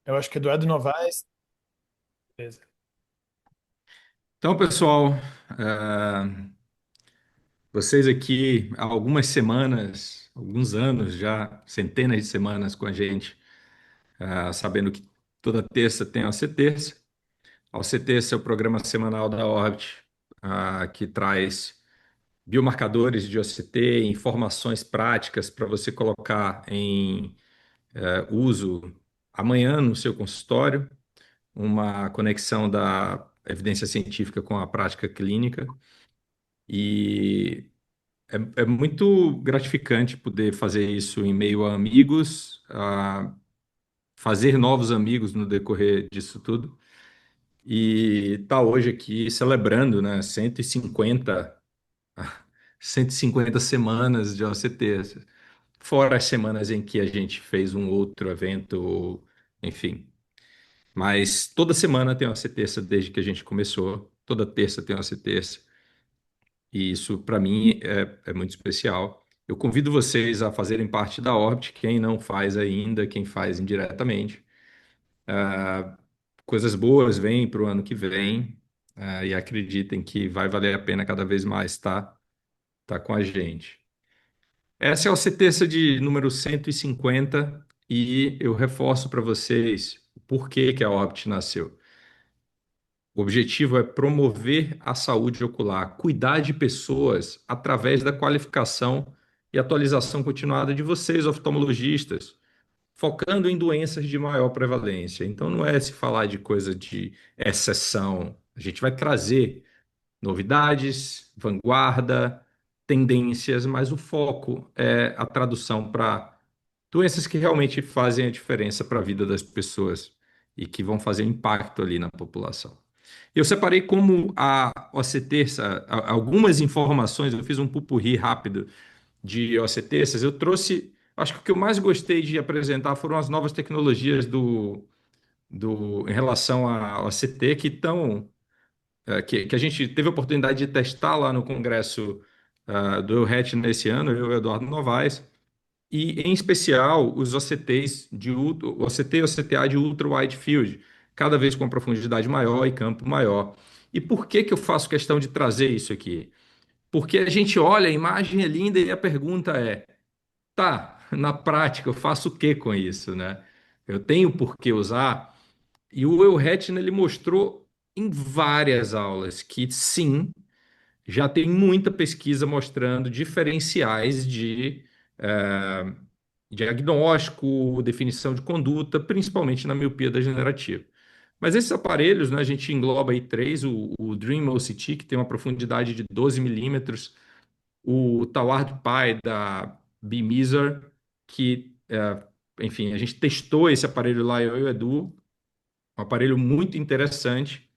Eu acho que Eduardo Novaes. Beleza. Então, pessoal, eh, vocês aqui há algumas semanas, alguns anos já, centenas de semanas com a gente, sabendo que toda terça tem a OC Terça. A OC Terça é o programa semanal da Orbit, que traz biomarcadores de OCT, informações práticas para você colocar em uso amanhã no seu consultório, uma conexão da evidência científica com a prática clínica. E é muito gratificante poder fazer isso em meio a amigos, fazer novos amigos no decorrer disso tudo. E tá hoje aqui celebrando, né, 150 semanas de OCT, fora as semanas em que a gente fez um outro evento, enfim. Mas toda semana tem OCT desde que a gente começou, toda terça tem OCT. E isso, para mim, é muito especial. Eu convido vocês a fazerem parte da Orbit, quem não faz ainda, quem faz indiretamente. Ah, Coisas boas vêm para o ano que vem, e acreditem que vai valer a pena cada vez mais tá com a gente. Essa é a OCTERça de número 150 e eu reforço para vocês o porquê que a Orbit nasceu. O objetivo é promover a saúde ocular, cuidar de pessoas através da qualificação e atualização continuada de vocês, oftalmologistas, focando em doenças de maior prevalência. Então, não é se falar de coisa de exceção. A gente vai trazer novidades, vanguarda, tendências, mas o foco é a tradução para doenças que realmente fazem a diferença para a vida das pessoas e que vão fazer impacto ali na população. Eu separei como a OCT, algumas informações, eu fiz um pupurri rápido de OCTs. Eu trouxe, acho que o que eu mais gostei de apresentar foram as novas tecnologias em relação à OCT que estão, que a gente teve a oportunidade de testar lá no congresso do EURET nesse ano, eu e o Eduardo Novaes, e em especial os OCTs OCT e OCTA de Ultra Wide Field, cada vez com profundidade maior e campo maior. E por que que eu faço questão de trazer isso aqui? Porque a gente olha, a imagem é linda e a pergunta é: tá, na prática eu faço o que com isso, né? Eu tenho por que usar? E o Will Hetner, ele mostrou em várias aulas que sim, já tem muita pesquisa mostrando diferenciais de diagnóstico, definição de conduta, principalmente na miopia degenerativa. Mas esses aparelhos, né, a gente engloba aí três: o Dream OCT, que tem uma profundidade de 12 milímetros, o Toward Pi da Bimiser, que, enfim, a gente testou esse aparelho lá, eu e o Edu, um aparelho muito interessante.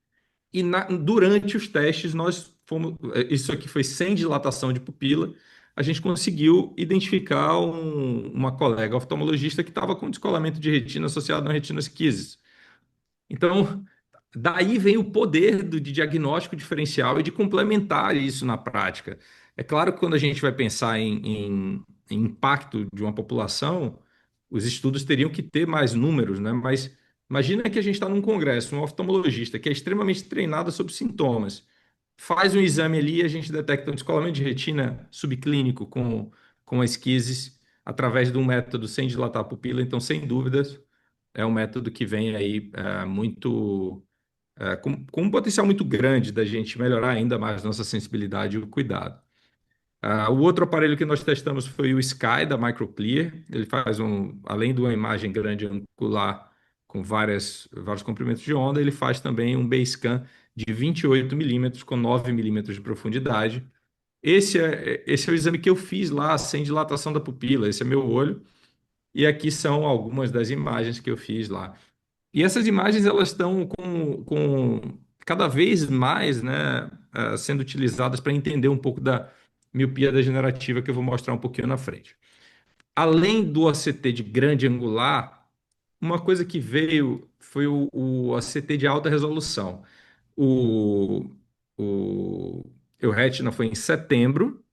E durante os testes, nós fomos. Isso aqui foi sem dilatação de pupila. A gente conseguiu identificar uma colega oftalmologista que estava com descolamento de retina associado a retinosquises. Então, daí vem o poder de diagnóstico diferencial e de complementar isso na prática. É claro que quando a gente vai pensar em impacto de uma população, os estudos teriam que ter mais números, né? Mas imagina que a gente está num congresso, um oftalmologista que é extremamente treinado sobre sintomas, faz um exame ali e a gente detecta um descolamento de retina subclínico com esquises através de um método sem dilatar a pupila. Então, sem dúvidas, é um método que vem aí muito com um potencial muito grande da gente melhorar ainda mais nossa sensibilidade e o cuidado. O outro aparelho que nós testamos foi o Sky da Microclear. Ele faz além de uma imagem grande angular com vários comprimentos de onda, ele faz também um Basecam de 28 milímetros com 9 milímetros de profundidade. Esse é o exame que eu fiz lá, sem dilatação da pupila. Esse é meu olho. E aqui são algumas das imagens que eu fiz lá. E essas imagens elas estão com cada vez mais, né, sendo utilizadas para entender um pouco da miopia degenerativa que eu vou mostrar um pouquinho na frente. Além do OCT de grande angular, uma coisa que veio foi o OCT de alta resolução. O, o Euretina foi em setembro.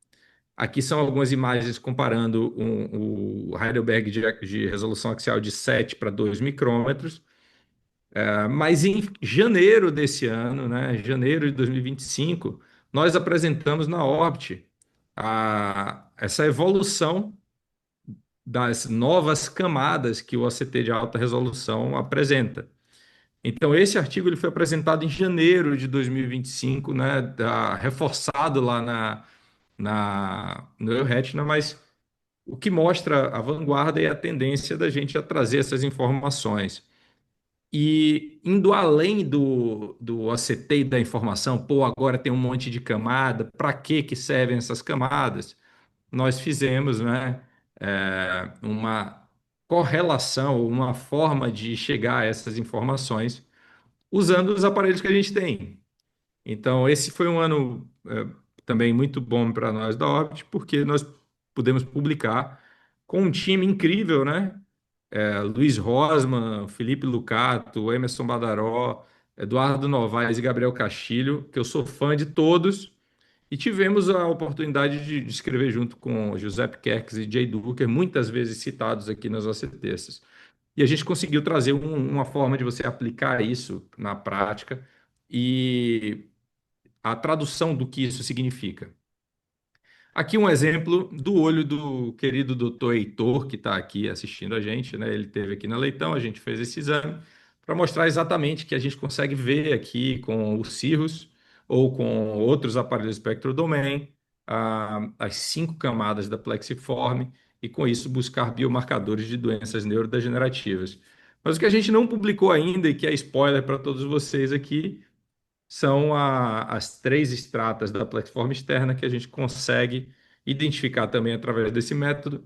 Aqui são algumas imagens comparando o Heidelberg de resolução axial de 7 para 2 micrômetros Mas em janeiro desse ano, né, janeiro de 2025, nós apresentamos na Orbit essa evolução das novas camadas que o OCT de alta resolução apresenta. Então, esse artigo ele foi apresentado em janeiro de 2025, né, reforçado lá no EURETINA, mas o que mostra a vanguarda e a tendência da gente a trazer essas informações. E indo além do OCT e da informação, pô, agora tem um monte de camada, para que servem essas camadas? Nós fizemos, né, uma correlação, uma forma de chegar a essas informações usando os aparelhos que a gente tem. Então, esse foi um ano também muito bom para nós da Orbit, porque nós pudemos publicar com um time incrível, né? Luiz Rosman, Felipe Lucato, Emerson Badaró, Eduardo Novaes e Gabriel Castilho, que eu sou fã de todos, e tivemos a oportunidade de escrever junto com Giuseppe Kerks e Jay Duker, muitas vezes citados aqui nas nossas textas. E a gente conseguiu trazer uma forma de você aplicar isso na prática e a tradução do que isso significa. Aqui um exemplo do olho do querido doutor Heitor, que está aqui assistindo a gente, né? Ele esteve aqui na Leitão, a gente fez esse exame para mostrar exatamente que a gente consegue ver aqui com o Cirrus ou com outros aparelhos Spectral as 5 camadas da plexiforme e com isso buscar biomarcadores de doenças neurodegenerativas. Mas o que a gente não publicou ainda e que é spoiler para todos vocês aqui são as 3 estratas da plataforma externa que a gente consegue identificar também através desse método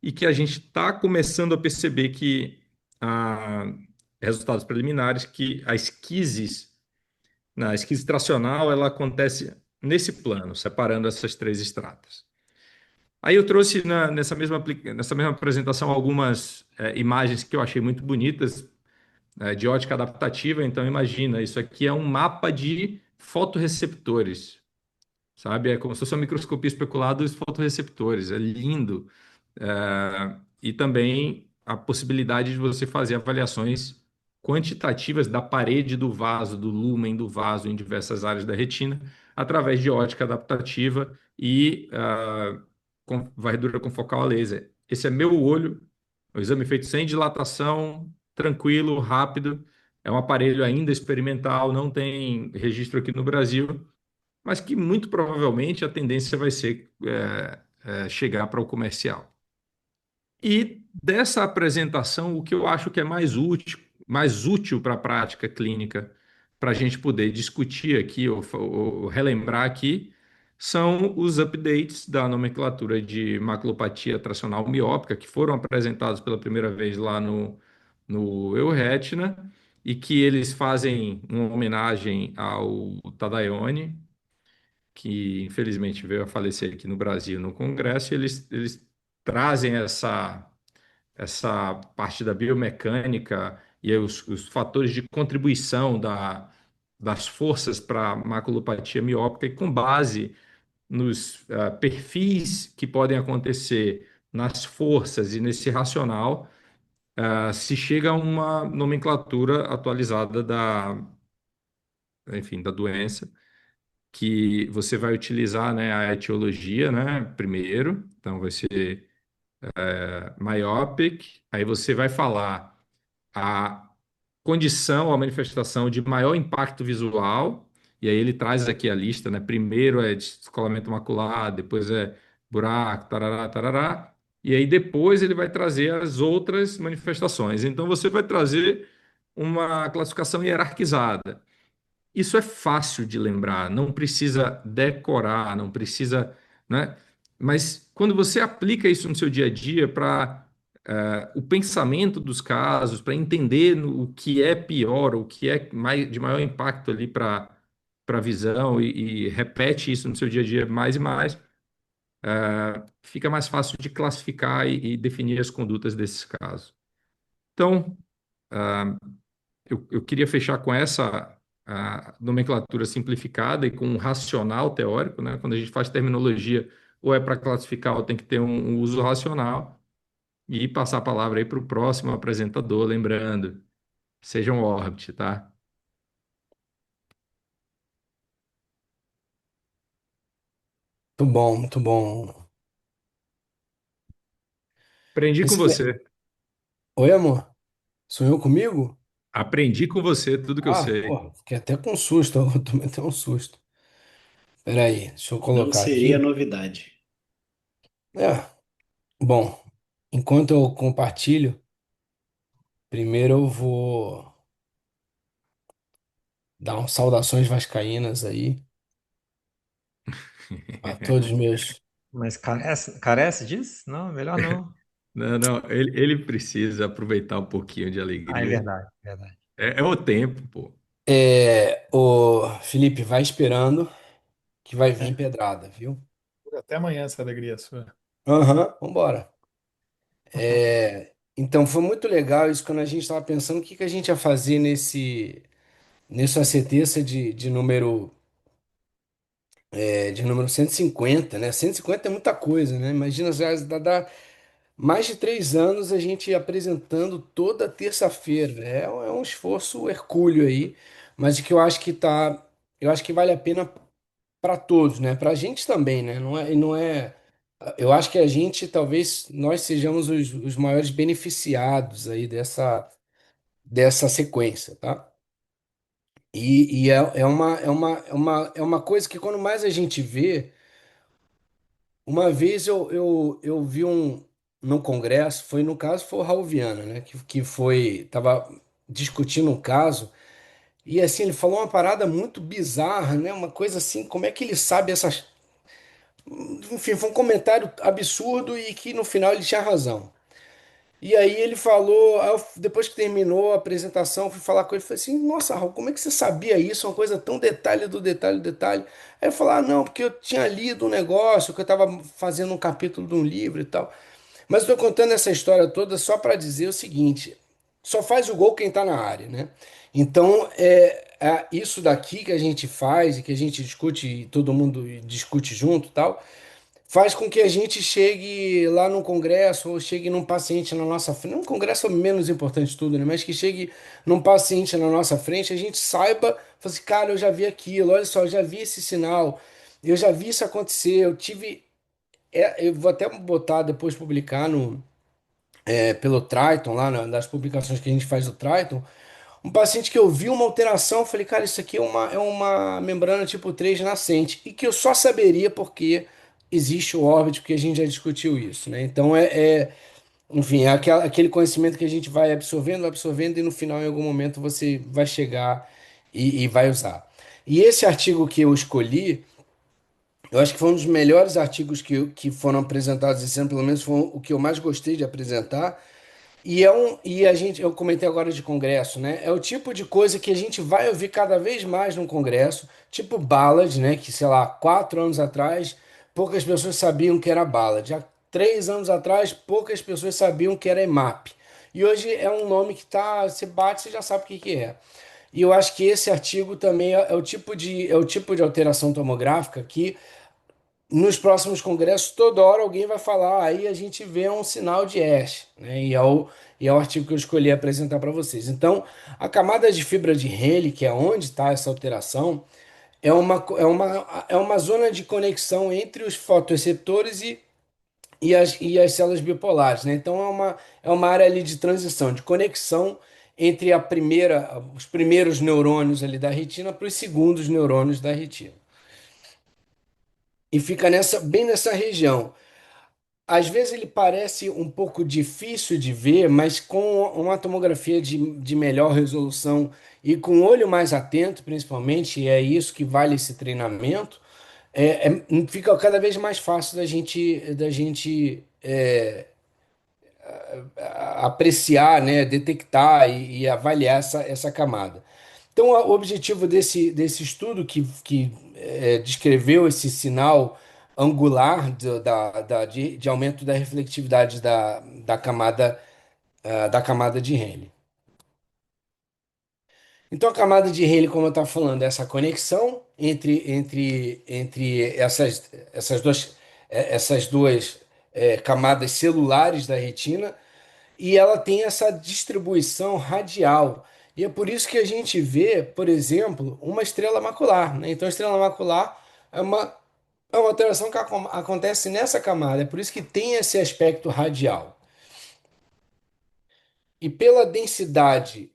e que a gente está começando a perceber que há resultados preliminares que na esquise tracional, ela acontece nesse plano, separando essas 3 estratas. Aí eu trouxe nessa mesma apresentação algumas imagens que eu achei muito bonitas de ótica adaptativa. Então, imagina, isso aqui é um mapa de fotorreceptores, sabe? É como se fosse uma microscopia especulada dos fotorreceptores. É lindo. E também a possibilidade de você fazer avaliações quantitativas da parede do vaso, do lúmen do vaso em diversas áreas da retina, através de ótica adaptativa e com varredura com focal a laser. Esse é meu olho, o exame feito sem dilatação, tranquilo, rápido. É um aparelho ainda experimental, não tem registro aqui no Brasil, mas que muito provavelmente a tendência vai ser chegar para o comercial. E dessa apresentação, o que eu acho que é mais útil para a prática clínica, para a gente poder discutir aqui ou relembrar aqui, são os updates da nomenclatura de maculopatia tracional miópica, que foram apresentados pela primeira vez lá no EURETINA, e que eles fazem uma homenagem ao Tadayone, que infelizmente veio a falecer aqui no Brasil no Congresso, e eles trazem essa parte da biomecânica e os fatores de contribuição das forças para a maculopatia miópica e com base nos perfis que podem acontecer nas forças e nesse racional, se chega a uma nomenclatura atualizada enfim, da doença, que você vai utilizar, né, a etiologia, né, primeiro, então vai ser myopic, aí você vai falar a condição, a manifestação de maior impacto visual, e aí ele traz aqui a lista, né? Primeiro é descolamento macular, depois é buraco, tarará, tarará, e aí depois ele vai trazer as outras manifestações. Então você vai trazer uma classificação hierarquizada. Isso é fácil de lembrar, não precisa decorar, não precisa, né? Mas quando você aplica isso no seu dia a dia para o pensamento dos casos, para entender o que é pior, o que é de maior impacto ali para a visão e repete isso no seu dia a dia mais e mais, fica mais fácil de classificar e definir as condutas desses casos. Então, eu queria fechar com essa nomenclatura simplificada e com um racional teórico, né? Quando a gente faz terminologia, ou é para classificar, ou tem que ter um uso racional, e passar a palavra aí para o próximo apresentador, lembrando. seja um Orbit, tá? Muito bom, muito bom. Aprendi com Excelente. você. Oi, amor. Sonhou comigo? Aprendi com você tudo que eu Ah, sei. pô, fiquei até com susto. Eu tomei até um susto. Peraí, deixa eu Não colocar seria aqui. novidade. É, bom, enquanto eu compartilho, primeiro eu vou dar umas saudações vascaínas aí a todos os meus. Mas carece disso? Não, melhor não. Não, não, ele precisa aproveitar um pouquinho de Ah, é alegria. verdade, verdade. É o tempo, pô. O Felipe, vai esperando que vai vir pedrada, viu? Até amanhã essa alegria sua. Aham, vambora. Então, foi muito legal isso quando a gente estava pensando o que que a gente ia fazer nessa sentença de número 150, né? 150 é muita coisa, né? Imagina, já dá mais de 3 anos a gente apresentando toda terça-feira. É um esforço hercúleo aí, mas que eu acho que eu acho que vale a pena para todos, né? Para a gente também, né? Não é. Eu acho que a gente, talvez, nós sejamos os maiores beneficiados aí dessa sequência, tá? E é uma coisa que quando mais a gente vê, uma vez eu vi num congresso, foi no caso, foi o Raul Viana, né? Tava discutindo um caso, e assim, ele falou uma parada muito bizarra, né? Uma coisa assim, como é que ele sabe essas. Enfim, foi um comentário absurdo e que no final ele tinha razão. E aí ele falou, depois que terminou a apresentação, eu fui falar com ele, falei assim, nossa, Raul, como é que você sabia isso? Uma coisa tão detalhe do detalhe do detalhe. Aí ele falou, ah, não, porque eu tinha lido um negócio, que eu estava fazendo um capítulo de um livro e tal. Mas eu tô contando essa história toda só para dizer o seguinte, só faz o gol quem está na área, né? Então, isso daqui que a gente faz e que a gente discute, e todo mundo discute junto e tal, faz com que a gente chegue lá num congresso ou chegue num paciente na nossa frente. Um congresso é menos importante de tudo, né? Mas que chegue num paciente na nossa frente, a gente saiba, fala assim, cara, eu já vi aquilo, olha só, eu já vi esse sinal, eu já vi isso acontecer, eu tive. Eu vou até botar depois publicar pelo Triton, lá nas publicações que a gente faz do Triton. Um paciente que eu vi uma alteração, eu falei, cara, isso aqui é uma membrana tipo 3 nascente, e que eu só saberia porque existe o órbito, porque a gente já discutiu isso, né? Então enfim, é aquele conhecimento que a gente vai absorvendo, e no final, em algum momento, você vai chegar e vai usar. E esse artigo que eu escolhi, eu acho que foi um dos melhores artigos que foram apresentados esse ano, pelo menos foi o que eu mais gostei de apresentar, eu comentei agora de congresso, né? É o tipo de coisa que a gente vai ouvir cada vez mais no congresso, tipo ballad, né? Que, sei lá, 4 anos atrás, poucas pessoas sabiam que era ballad. Há 3 anos atrás, poucas pessoas sabiam que era EMAP. E hoje é um nome que tá, você bate, você já sabe o que que é. E eu acho que esse artigo também é o tipo de alteração tomográfica que nos próximos congressos, toda hora alguém vai falar, aí a gente vê um sinal de Ash, né? E é o artigo que eu escolhi apresentar para vocês. Então, a camada de fibra de Henle, que é onde está essa alteração, é uma zona de conexão entre os fotoreceptores e as células bipolares, né? Então, é uma área ali de transição, de conexão entre os primeiros neurônios ali da retina para os segundos neurônios da retina. E fica bem nessa região. Às vezes ele parece um pouco difícil de ver, mas com uma tomografia de melhor resolução e com o olho mais atento, principalmente, e é isso que vale esse treinamento, fica cada vez mais fácil da gente apreciar, né, detectar e avaliar essa camada. Então, o objetivo desse estudo que descreveu esse sinal angular de aumento da reflectividade da camada de Rayleigh. Então, a camada de Rayleigh, como eu estava falando, é essa conexão entre essas duas camadas celulares da retina, e ela tem essa distribuição radial. E é por isso que a gente vê, por exemplo, uma estrela macular, né? Então, a estrela macular é uma alteração que acontece nessa camada, é por isso que tem esse aspecto radial. E pela densidade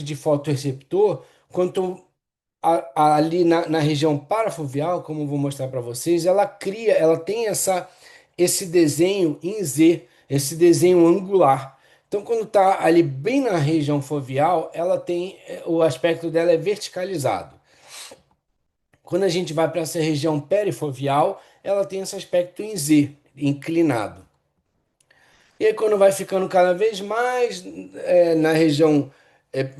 de fotorreceptor, quanto ali na região parafoveal, como eu vou mostrar para vocês, ela tem esse desenho em Z, esse desenho angular. Então, quando está ali bem na região foveal, o aspecto dela é verticalizado. Quando a gente vai para essa região perifoveal, ela tem esse aspecto em Z, inclinado. E aí, quando vai ficando cada vez mais na região, é,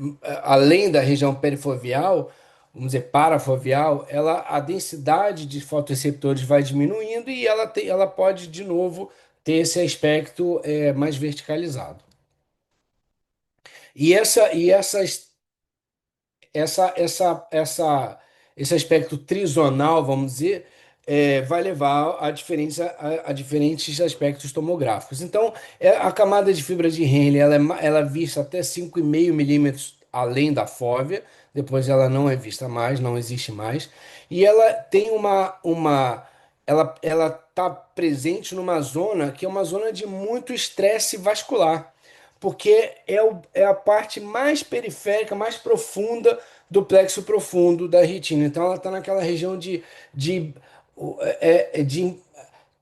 além da região perifoveal, vamos dizer, parafoveal, a densidade de fotoreceptores vai diminuindo e ela pode, de novo, ter esse aspecto mais verticalizado. E esse aspecto trisonal, vamos dizer, vai levar a diferentes aspectos tomográficos. Então, a camada de fibra de Henle ela é vista até 5,5 milímetros além da fóvea, depois ela não é vista mais, não existe mais, e ela tem ela está presente numa zona que é uma zona de muito estresse vascular porque é a parte mais periférica, mais profunda do plexo profundo da retina. Então, ela está naquela região de, de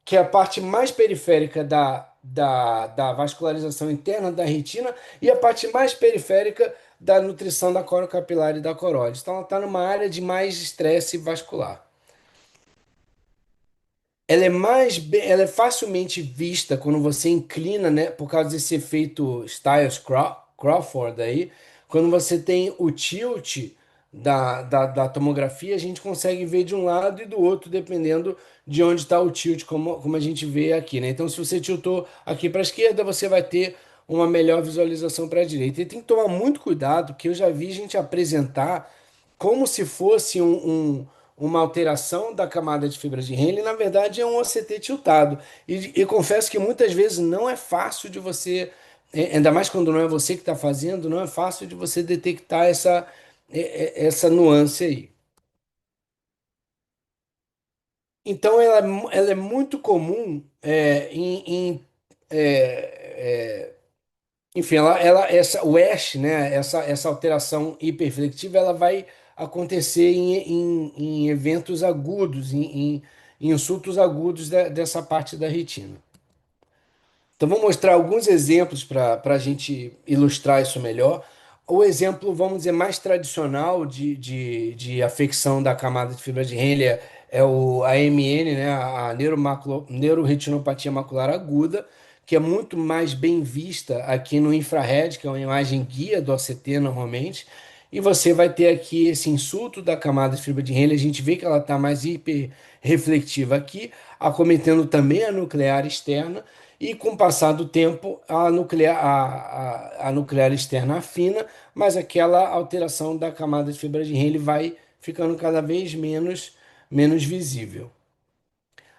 que é a parte mais periférica da vascularização interna da retina e a parte mais periférica da nutrição da coroa capilar e da coróide. Então, ela está numa área de mais estresse vascular. Ela é facilmente vista quando você inclina, né, por causa desse efeito Styles-Crawford aí, quando você tem o tilt da tomografia, a gente consegue ver de um lado e do outro, dependendo de onde está o tilt, como a gente vê aqui, né? Então, se você tiltou aqui para a esquerda, você vai ter uma melhor visualização para a direita. E tem que tomar muito cuidado, porque eu já vi gente apresentar como se fosse uma alteração da camada de fibra de Henle, na verdade é um OCT tiltado. E confesso que muitas vezes não é fácil de você, ainda mais quando não é você que está fazendo, não é fácil de você detectar essa nuance aí. Então ela é muito comum enfim, o ASH, né, essa alteração hiperflectiva, ela vai acontecer em eventos agudos, em insultos agudos dessa parte da retina. Então, vou mostrar alguns exemplos para a gente ilustrar isso melhor. O exemplo, vamos dizer, mais tradicional de afecção da camada de fibra de Henle é o AMN, né, a neuroretinopatia macular aguda, que é muito mais bem vista aqui no infrared, que é uma imagem guia do OCT normalmente. E você vai ter aqui esse insulto da camada de fibra de Henle. A gente vê que ela está mais hiperreflectiva aqui, acometendo também a nuclear externa. E com o passar do tempo, a nuclear externa afina, mas aquela alteração da camada de fibra de Henle vai ficando cada vez menos visível.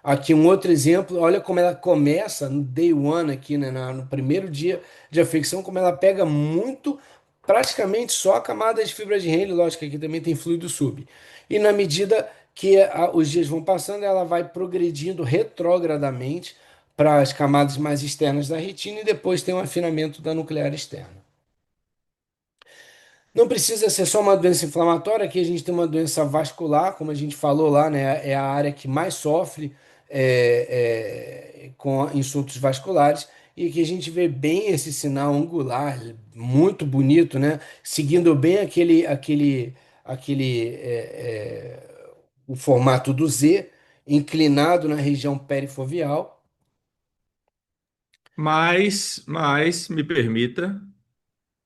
Aqui um outro exemplo, olha como ela começa no day one aqui, né, no primeiro dia de afecção, como ela pega muito, praticamente só a camada de fibra de Henle, lógico que aqui também tem fluido sub. E na medida que os dias vão passando, ela vai progredindo retrogradamente para as camadas mais externas da retina e depois tem um afinamento da nuclear externa. Não precisa ser só uma doença inflamatória, aqui a gente tem uma doença vascular, como a gente falou lá, né? É a área que mais sofre com insultos vasculares, e aqui a gente vê bem esse sinal angular, muito bonito, né? Seguindo bem o formato do Z, inclinado na região perifoveal. Mas me permita,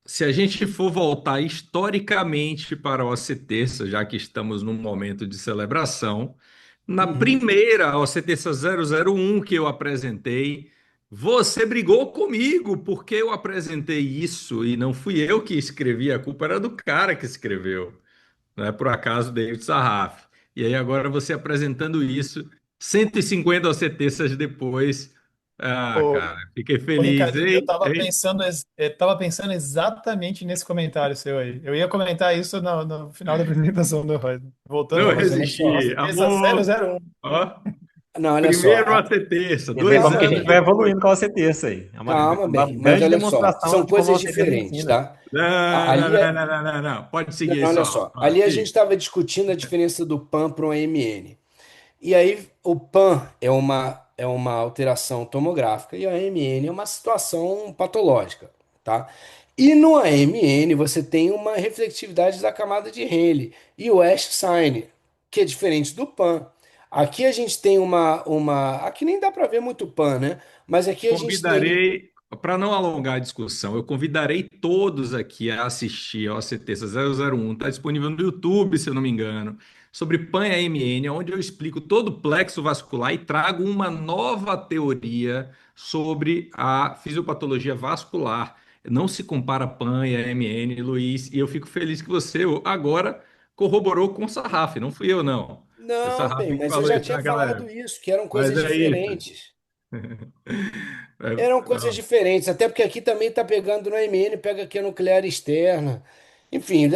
se a gente for voltar historicamente para o OCTERSA, já que estamos num momento de celebração, na Uhum. primeira OCTERSA 001 que eu apresentei, você brigou comigo porque eu apresentei isso e não fui eu que escrevi, a culpa era do cara que escreveu, não é por acaso David Sarraf. E aí agora você apresentando isso, 150 OCTERSAs depois, Ah, Ô, cara, fiquei ô, feliz, Ricardinho, hein? Hein? eu tava pensando exatamente nesse comentário seu aí. Eu ia comentar isso no final da apresentação do Roy. Voltando Não à Mas nossa olha questão, só. resisti. certeza Amor, 001. ó. Não, olha só. Primeiro a ser terça, Você vê dois como que a anos gente vai depois. evoluindo com a OC Terça aí. É Calma, uma bem. Mas grande olha só. demonstração São de como a coisas OC Terça diferentes, ensina. tá? Não, não, Ali não, é. não, não, não, não. Pode seguir Não, aí olha só. só. Ah, Ali a gente sim. estava discutindo a diferença do PAN para o AMN. E aí, o PAN é uma alteração tomográfica e a AMN é uma situação patológica, tá? E no AMN você tem uma reflectividade da camada de Rayleigh e o Ash sign, que é diferente do PAN. Aqui a gente tem aqui nem dá para ver muito PAN, né? Mas aqui a gente tem Convidarei, para não alongar a discussão, eu convidarei todos aqui a assistir ao ACTC 001. Está disponível no YouTube, se eu não me engano, sobre PAN-AMN, onde eu explico todo o plexo vascular e trago uma nova teoria sobre a fisiopatologia vascular. Não se compara PAN e AMN, Luiz, e eu fico feliz que você agora corroborou com o Sarraf, não fui eu, não. Foi o Não, Sarraf bem, que mas eu falou já isso tinha naquela falado época. isso, que eram Mas coisas é isso. diferentes. Eram coisas diferentes, até porque aqui também está pegando no AMN, pega aqui a nuclear externa. Enfim,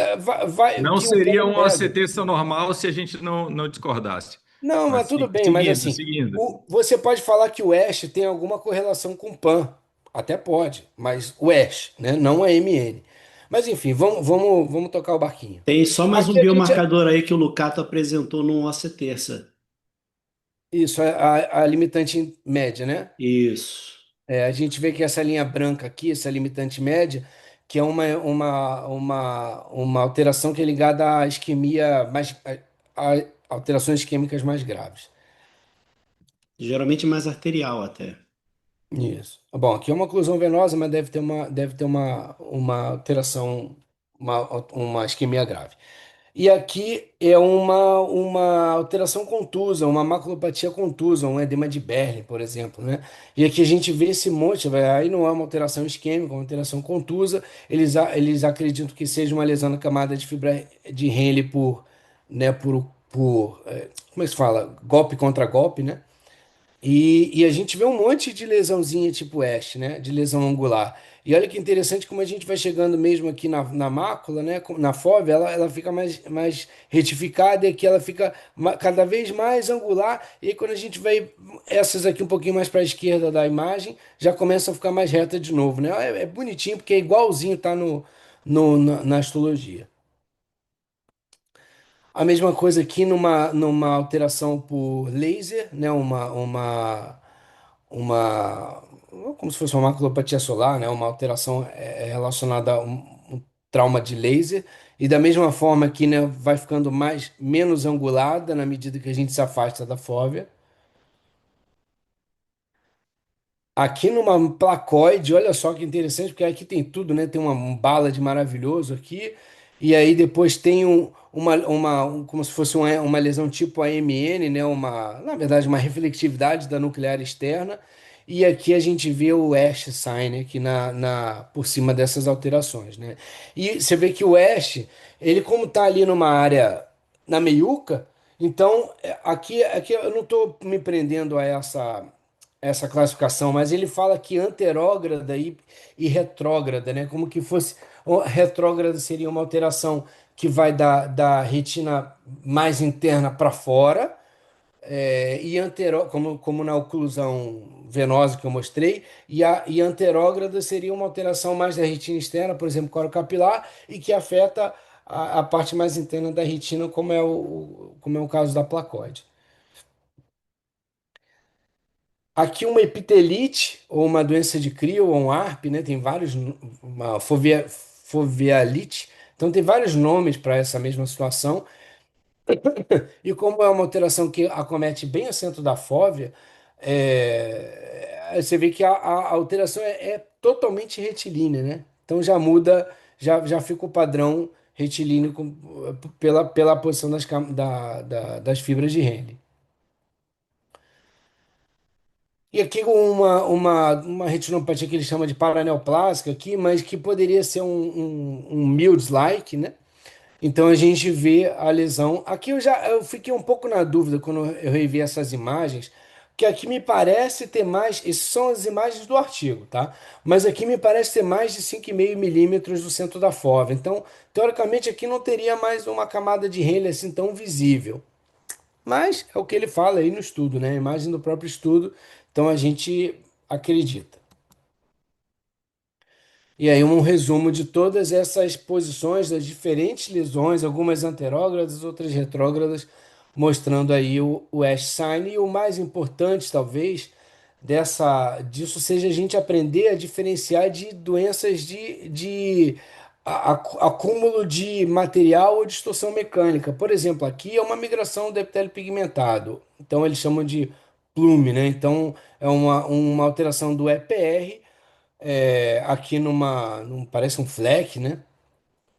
vai Não que um seria pouco uma pega. sentença normal se a gente não discordasse. Não, mas Mas tudo bem, mas seguindo, assim, seguindo. você pode falar que o Ash tem alguma correlação com o PAN. Até pode, mas o Ash, né? Não a MN. Mas enfim, vamos tocar o barquinho. Tem só mais um Aqui a gente. biomarcador aí que o Lucato apresentou no OC Terça. Isso, a limitante média, né? Isso. A gente vê que essa linha branca aqui, essa limitante média, que é uma alteração que é ligada à isquemia mais, a alterações isquêmicas mais graves. Geralmente mais arterial até. Isso. Bom, aqui é uma oclusão venosa, mas deve ter uma alteração, uma isquemia grave. E aqui é uma alteração contusa, uma maculopatia contusa, um edema de Berle, por exemplo, né? E aqui a gente vê esse monte, aí não é uma alteração isquêmica, é uma alteração contusa. Eles acreditam que seja uma lesão na camada de fibra de Henle né, como é que se fala? Golpe contra golpe, né? E a gente vê um monte de lesãozinha tipo Ash, né? De lesão angular. E olha que interessante como a gente vai chegando mesmo aqui na mácula, né? Na fóvea, ela fica mais retificada e aqui ela fica cada vez mais angular. E aí, quando a gente vai essas aqui um pouquinho mais para a esquerda da imagem, já começa a ficar mais reta de novo, né? É bonitinho porque é igualzinho tá na histologia. A mesma coisa aqui numa alteração por laser, né? Uma como se fosse uma maculopatia solar, né? Uma alteração relacionada a um trauma de laser. E da mesma forma que, né, vai ficando menos angulada na medida que a gente se afasta da fóvea. Aqui numa placoide, olha só que interessante, porque aqui tem tudo, né? Tem um bala de maravilhoso aqui, e aí depois tem como se fosse uma lesão tipo AMN, né? Na verdade, uma reflectividade da nuclear externa, e aqui a gente vê o Ash sign aqui por cima dessas alterações, né? E você vê que o Ash, ele como está ali numa área na meiuca, então aqui eu não estou me prendendo a essa classificação, mas ele fala que anterógrada e retrógrada, né? Como que fosse. Retrógrada seria uma alteração que vai da retina mais interna para fora, e como na oclusão venosa que eu mostrei, e anterógrada seria uma alteração mais da retina externa, por exemplo, corocapilar, e que afeta a parte mais interna da retina, como é o caso da placóide. Aqui uma epitelite, ou uma doença de Crio, ou um ARP, né? Tem vários, uma fovealite. Então tem vários nomes para essa mesma situação. E como é uma alteração que acomete bem o centro da fóvea, você vê que a alteração é totalmente retilínea, né? Então já muda, já fica o padrão retilíneo pela posição das fibras de Henle. E aqui uma retinopatia que ele chama de paraneoplásica aqui, mas que poderia ser um Mills-like, né? Então a gente vê a lesão. Aqui eu fiquei um pouco na dúvida quando eu revi essas imagens, porque aqui me parece ter mais, essas são as imagens do artigo, tá? Mas aqui me parece ter mais de 5,5 milímetros do centro da fova. Então, teoricamente, aqui não teria mais uma camada de Rayleigh assim tão visível. Mas é o que ele fala aí no estudo, né? A imagem do próprio estudo, então a gente acredita. E aí um resumo de todas essas posições das diferentes lesões, algumas anterógradas, outras retrógradas, mostrando aí o Ash sign. E o mais importante, talvez, disso seja a gente aprender a diferenciar de doenças de acúmulo de material ou distorção mecânica. Por exemplo, aqui é uma migração do epitélio pigmentado, então eles chamam de plume, né? Então é uma alteração do EPR aqui parece um FLEC, né?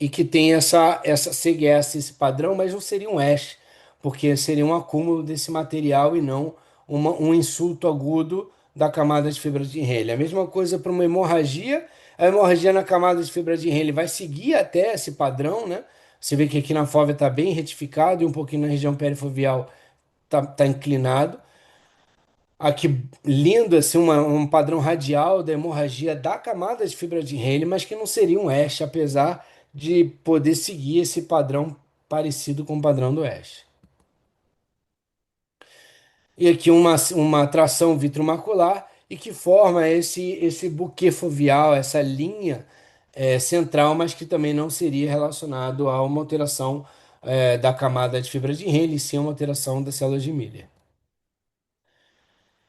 E que tem essa CGS, esse padrão, mas não seria um ASH, porque seria um acúmulo desse material e não um insulto agudo da camada de fibra de Henle. A mesma coisa para uma hemorragia, a hemorragia na camada de fibra de Henle vai seguir até esse padrão, né? Você vê que aqui na fóvea está bem retificado e um pouquinho na região perifoveal tá inclinado. Aqui, lindo, assim, um padrão radial da hemorragia da camada de fibra de Henle, mas que não seria um ASH, apesar de poder seguir esse padrão parecido com o padrão do ASH. E aqui uma tração vitromacular e que forma esse buquê foveal, essa linha central, mas que também não seria relacionado a uma alteração da camada de fibra de Henle, sim uma alteração das células de Miller.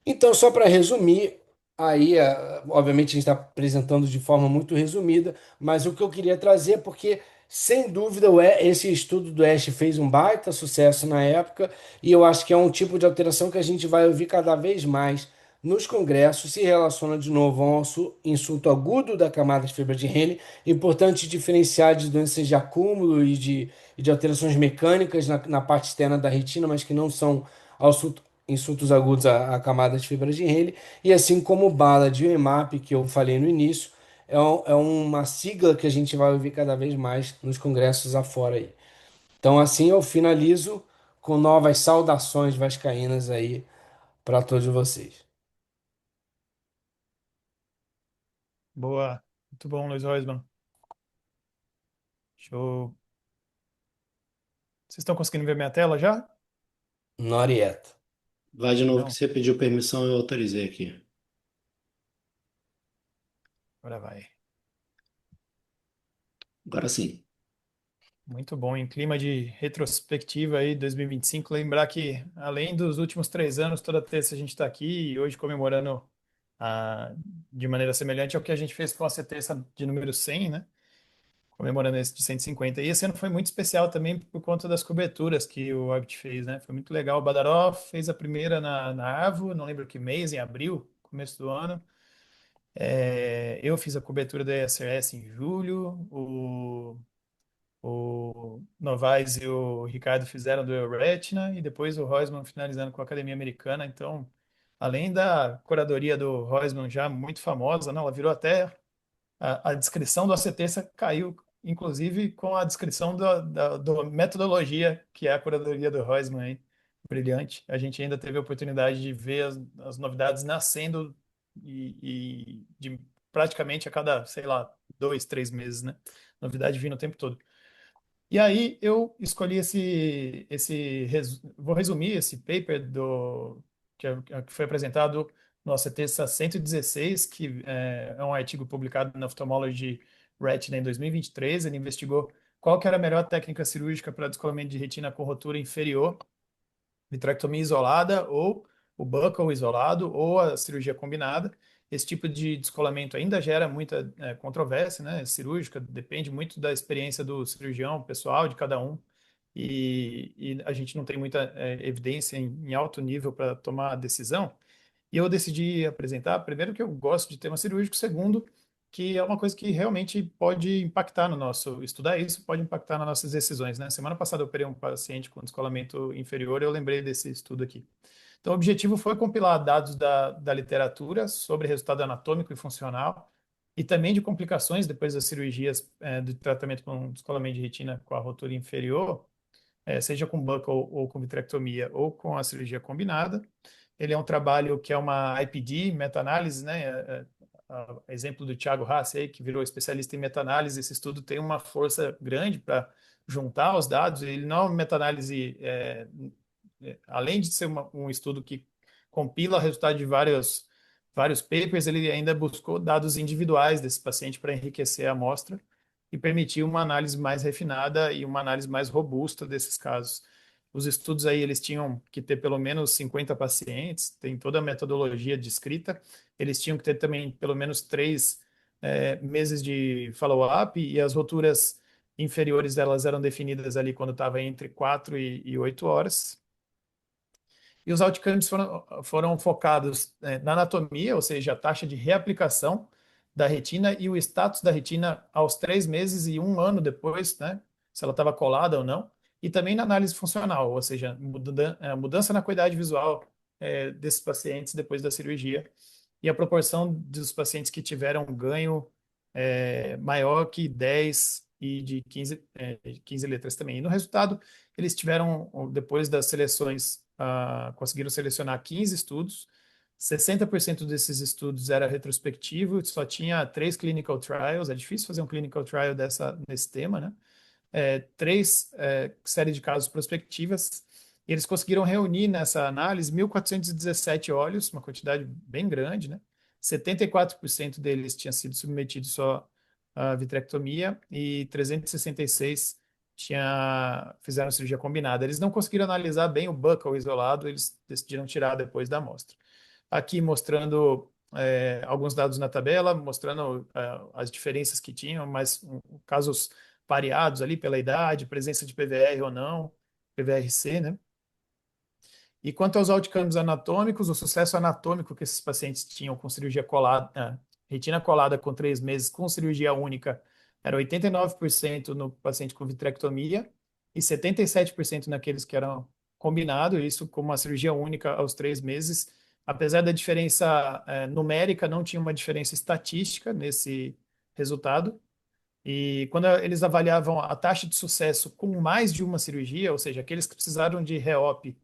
Então, só para resumir, aí, obviamente, a gente está apresentando de forma muito resumida, mas o que eu queria trazer, porque, sem dúvida, esse estudo do Ash fez um baita sucesso na época, e eu acho que é um tipo de alteração que a gente vai ouvir cada vez mais nos congressos, se relaciona de novo a um insulto agudo da camada de fibra de Henle. Importante diferenciar de doenças de acúmulo e de alterações mecânicas na parte externa da retina, mas que não são insultos agudos à camada de fibra de Henle, e assim como bala de UEMAP, que eu falei no início, é uma sigla que a gente vai ouvir cada vez mais nos congressos afora aí. Então, assim eu finalizo com novas saudações vascaínas aí para todos vocês. Boa. Muito bom, Luiz Roisman. Show. Vocês estão conseguindo ver minha tela já? Norieta. Vai de novo que Não? você pediu permissão, eu autorizei aqui. Agora vai. Agora sim. Muito bom. Em clima de retrospectiva aí, 2025, lembrar que, além dos últimos 3 anos, toda terça a gente está aqui e hoje comemorando de maneira semelhante ao que a gente fez com a terça de número 100, né? Comemorando esse de 150. E esse ano foi muito especial também por conta das coberturas que o Orbit fez, né? Foi muito legal. O Badaró fez a primeira na ARVO, não lembro que mês, em abril, começo do ano. Eu fiz a cobertura da ESRS em julho. O Novaes e o Ricardo fizeram do Euretina e depois o Roisman finalizando com a Academia Americana. Então, além da curadoria do Roisman já muito famosa, né, ela virou até a descrição do ACTERça caiu, inclusive, com a descrição da metodologia, que é a curadoria do Roisman aí. Brilhante. A gente ainda teve a oportunidade de ver as novidades nascendo e de praticamente a cada, sei lá, 2, 3 meses, né? Novidade vindo o tempo todo. E aí eu escolhi vou resumir esse paper que foi apresentado no ACTERça 116, que é um artigo publicado na Ophthalmology Retina em 2023. Ele investigou qual que era a melhor técnica cirúrgica para descolamento de retina com rotura inferior, vitrectomia isolada ou o buccal isolado ou a cirurgia combinada. Esse tipo de descolamento ainda gera muita controvérsia, né, cirúrgica, depende muito da experiência do cirurgião pessoal, de cada um, e a gente não tem muita evidência em alto nível para tomar a decisão. E eu decidi apresentar, primeiro, que eu gosto de tema cirúrgico, segundo, que é uma coisa que realmente pode impactar no nosso, estudar isso pode impactar nas nossas decisões, né? Semana passada eu operei um paciente com descolamento inferior e eu lembrei desse estudo aqui. Então, o objetivo foi compilar dados da literatura sobre resultado anatômico e funcional e também de complicações depois das cirurgias do tratamento com descolamento de retina com a rotura inferior, seja com buccal ou com vitrectomia ou com a cirurgia combinada. Ele é um trabalho que é uma IPD, meta-análise, né? Exemplo do Thiago Haas aí, que virou especialista em meta-análise. Esse estudo tem uma força grande para juntar os dados. Ele não é uma meta-análise, além de ser um estudo que compila o resultado de vários papers, ele ainda buscou dados individuais desse paciente para enriquecer a amostra e permitir uma análise mais refinada e uma análise mais robusta desses casos. Os estudos aí, eles tinham que ter pelo menos 50 pacientes, tem toda a metodologia descrita, eles tinham que ter também pelo menos 3 meses de follow-up, e as roturas inferiores delas eram definidas ali quando estava entre 4 e 8 horas. E os outcomes foram focados na anatomia, ou seja, a taxa de reaplicação da retina e o status da retina aos 3 meses e um ano depois, né, se ela estava colada ou não, e também na análise funcional, ou seja, mudança na qualidade visual desses pacientes depois da cirurgia e a proporção dos pacientes que tiveram ganho maior que 10 e de 15 letras também. E no resultado, eles tiveram, depois das seleções, conseguiram selecionar 15 estudos. 60% desses estudos era retrospectivo, só tinha 3 clinical trials. É difícil fazer um clinical trial nesse tema, né? 3 séries de casos prospectivas. E eles conseguiram reunir nessa análise 1.417 olhos, uma quantidade bem grande, né? 74% deles tinham sido submetidos só à vitrectomia e 366 fizeram cirurgia combinada. Eles não conseguiram analisar bem o buccal isolado, eles decidiram tirar depois da amostra. Aqui mostrando alguns dados na tabela, mostrando as diferenças que tinham, mas casos pareados ali pela idade, presença de PVR ou não, PVRC, né? E quanto aos outcomes anatômicos, o sucesso anatômico que esses pacientes tinham com cirurgia colada, retina colada com 3 meses, com cirurgia única, era 89% no paciente com vitrectomia e 77% naqueles que eram combinado, isso com uma cirurgia única aos 3 meses. Apesar da diferença numérica, não tinha uma diferença estatística nesse resultado. E quando eles avaliavam a taxa de sucesso com mais de uma cirurgia, ou seja, aqueles que precisaram de reop,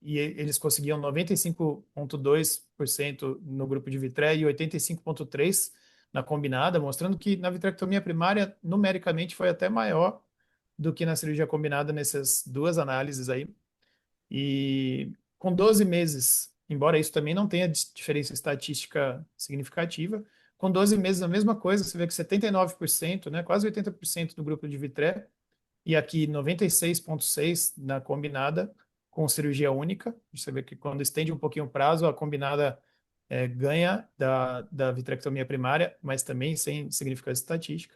e eles conseguiam 95,2% no grupo de Vitré e 85,3% na combinada, mostrando que na vitrectomia primária, numericamente, foi até maior do que na cirurgia combinada nessas duas análises aí. E com 12 meses, embora isso também não tenha diferença estatística significativa, com 12 meses a mesma coisa, você vê que 79%, né, quase 80% do grupo de Vitré, e aqui 96,6% na combinada com cirurgia única. Você vê que quando estende um pouquinho o prazo, a combinada ganha da vitrectomia primária, mas também sem significância estatística.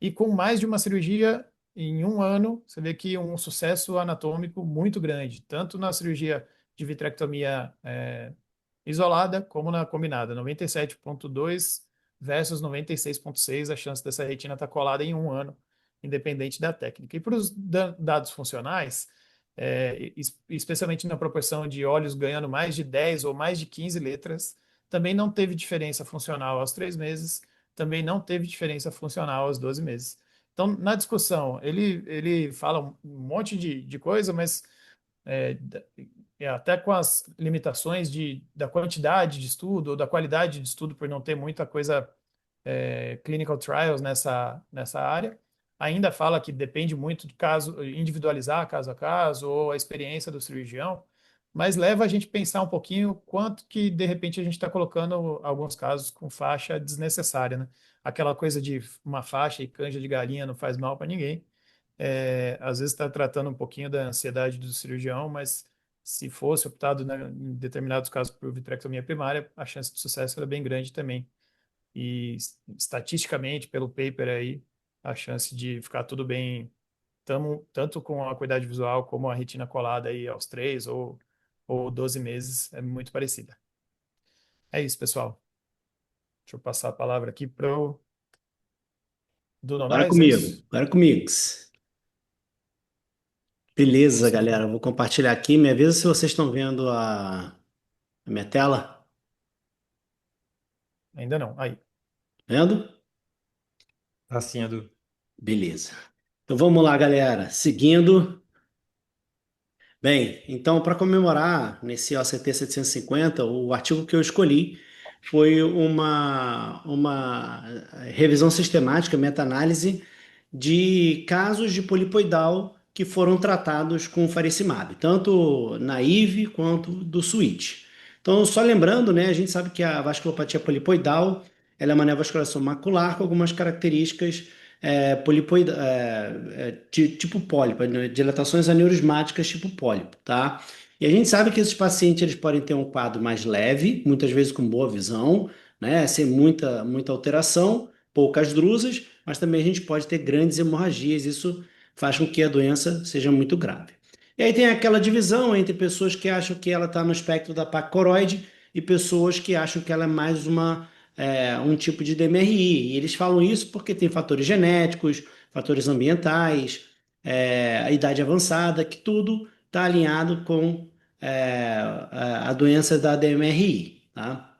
E com mais de uma cirurgia em um ano, você vê que um sucesso anatômico muito grande, tanto na cirurgia de vitrectomia isolada como na combinada, 97,2 versus 96,6 a chance dessa retina estar colada em um ano, independente da técnica. E para os dados funcionais, especialmente na proporção de olhos ganhando mais de 10 ou mais de 15 letras, também não teve diferença funcional aos 3 meses, também não teve diferença funcional aos 12 meses. Então, na discussão, ele fala um monte de coisa, mas é, até com as limitações da quantidade de estudo ou da qualidade de estudo, por não ter muita coisa clinical trials nessa área, ainda fala que depende muito de caso, individualizar caso a caso ou a experiência do cirurgião, mas leva a gente a pensar um pouquinho quanto que, de repente, a gente está colocando alguns casos com faixa desnecessária, né? Aquela coisa de uma faixa e canja de galinha não faz mal para ninguém. Às vezes está tratando um pouquinho da ansiedade do cirurgião, mas se fosse optado, né, em determinados casos por vitrectomia primária, a chance de sucesso era bem grande também. E estatisticamente, pelo paper aí, a chance de ficar tudo bem, tanto com a acuidade visual como a retina colada aí aos 3 ou 12 meses, é muito parecida. É isso, pessoal. Deixa eu passar a palavra aqui para o do Para Novaes, é comigo, isso? para comigo. Beleza, Você galera. Vou compartilhar aqui. Me avisa se vocês estão vendo a minha tela. ainda não. Aí. Vendo? Assim, Edu. Beleza. Então vamos lá, galera. Seguindo. Bem, então, para comemorar nesse OCT 750, o artigo que eu escolhi foi uma revisão sistemática, meta-análise de casos de polipoidal que foram tratados com faricimab, tanto naive quanto do switch. Então, só lembrando, né, a gente sabe que a vasculopatia polipoidal ela é uma neovascularização macular com algumas características tipo pólipo, né, dilatações aneurismáticas tipo pólipo, tá? E a gente sabe que esses pacientes eles podem ter um quadro mais leve, muitas vezes com boa visão, né? Sem muita alteração, poucas drusas, mas também a gente pode ter grandes hemorragias, isso faz com que a doença seja muito grave. E aí tem aquela divisão entre pessoas que acham que ela está no espectro da placa coroide e pessoas que acham que ela é mais um tipo de DMRI. E eles falam isso porque tem fatores genéticos, fatores ambientais, a idade avançada, que tudo está alinhado com a doença da DMRI, tá?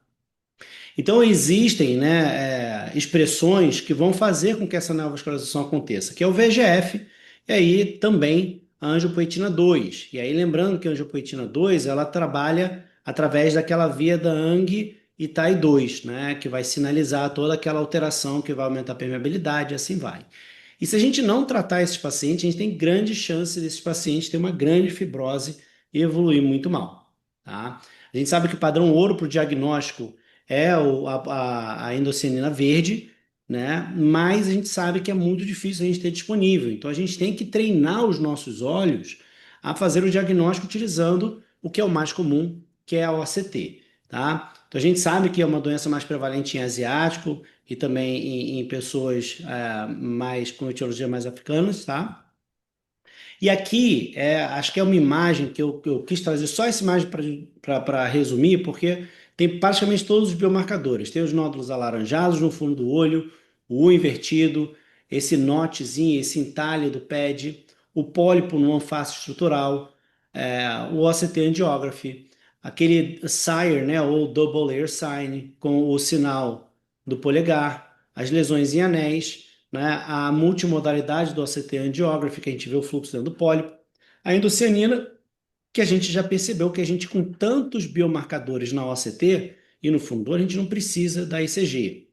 Então existem, né, expressões que vão fazer com que essa neovascularização aconteça, que é o VEGF e aí também a angiopoetina 2. E aí lembrando que a angiopoetina 2 ela trabalha através daquela via da Ang e Tai2, né, que vai sinalizar toda aquela alteração que vai aumentar a permeabilidade e assim vai. E se a gente não tratar esses pacientes, a gente tem grande chance desses pacientes ter uma grande fibrose e evoluir muito mal, tá? A gente sabe que o padrão ouro para o diagnóstico é a endocianina verde, né? Mas a gente sabe que é muito difícil a gente ter disponível. Então a gente tem que treinar os nossos olhos a fazer o diagnóstico utilizando o que é o mais comum, que é a OCT, tá? Então a gente sabe que é uma doença mais prevalente em asiático e também em pessoas mais com etiologia mais africanas, tá? E aqui, acho que é uma imagem que eu quis trazer só essa imagem para resumir, porque tem praticamente todos os biomarcadores. Tem os nódulos alaranjados no fundo do olho, o U invertido, esse notezinho, esse entalhe do PED, o pólipo no anfácio estrutural, o OCT angiography, aquele SIRE, né, ou Double Layer Sign, com o sinal do polegar, as lesões em anéis, né, a multimodalidade do OCT angiography, que a gente vê o fluxo dentro do pólipo, a endocianina, que a gente já percebeu que a gente, com tantos biomarcadores na OCT e no fundor, a gente não precisa da ECG.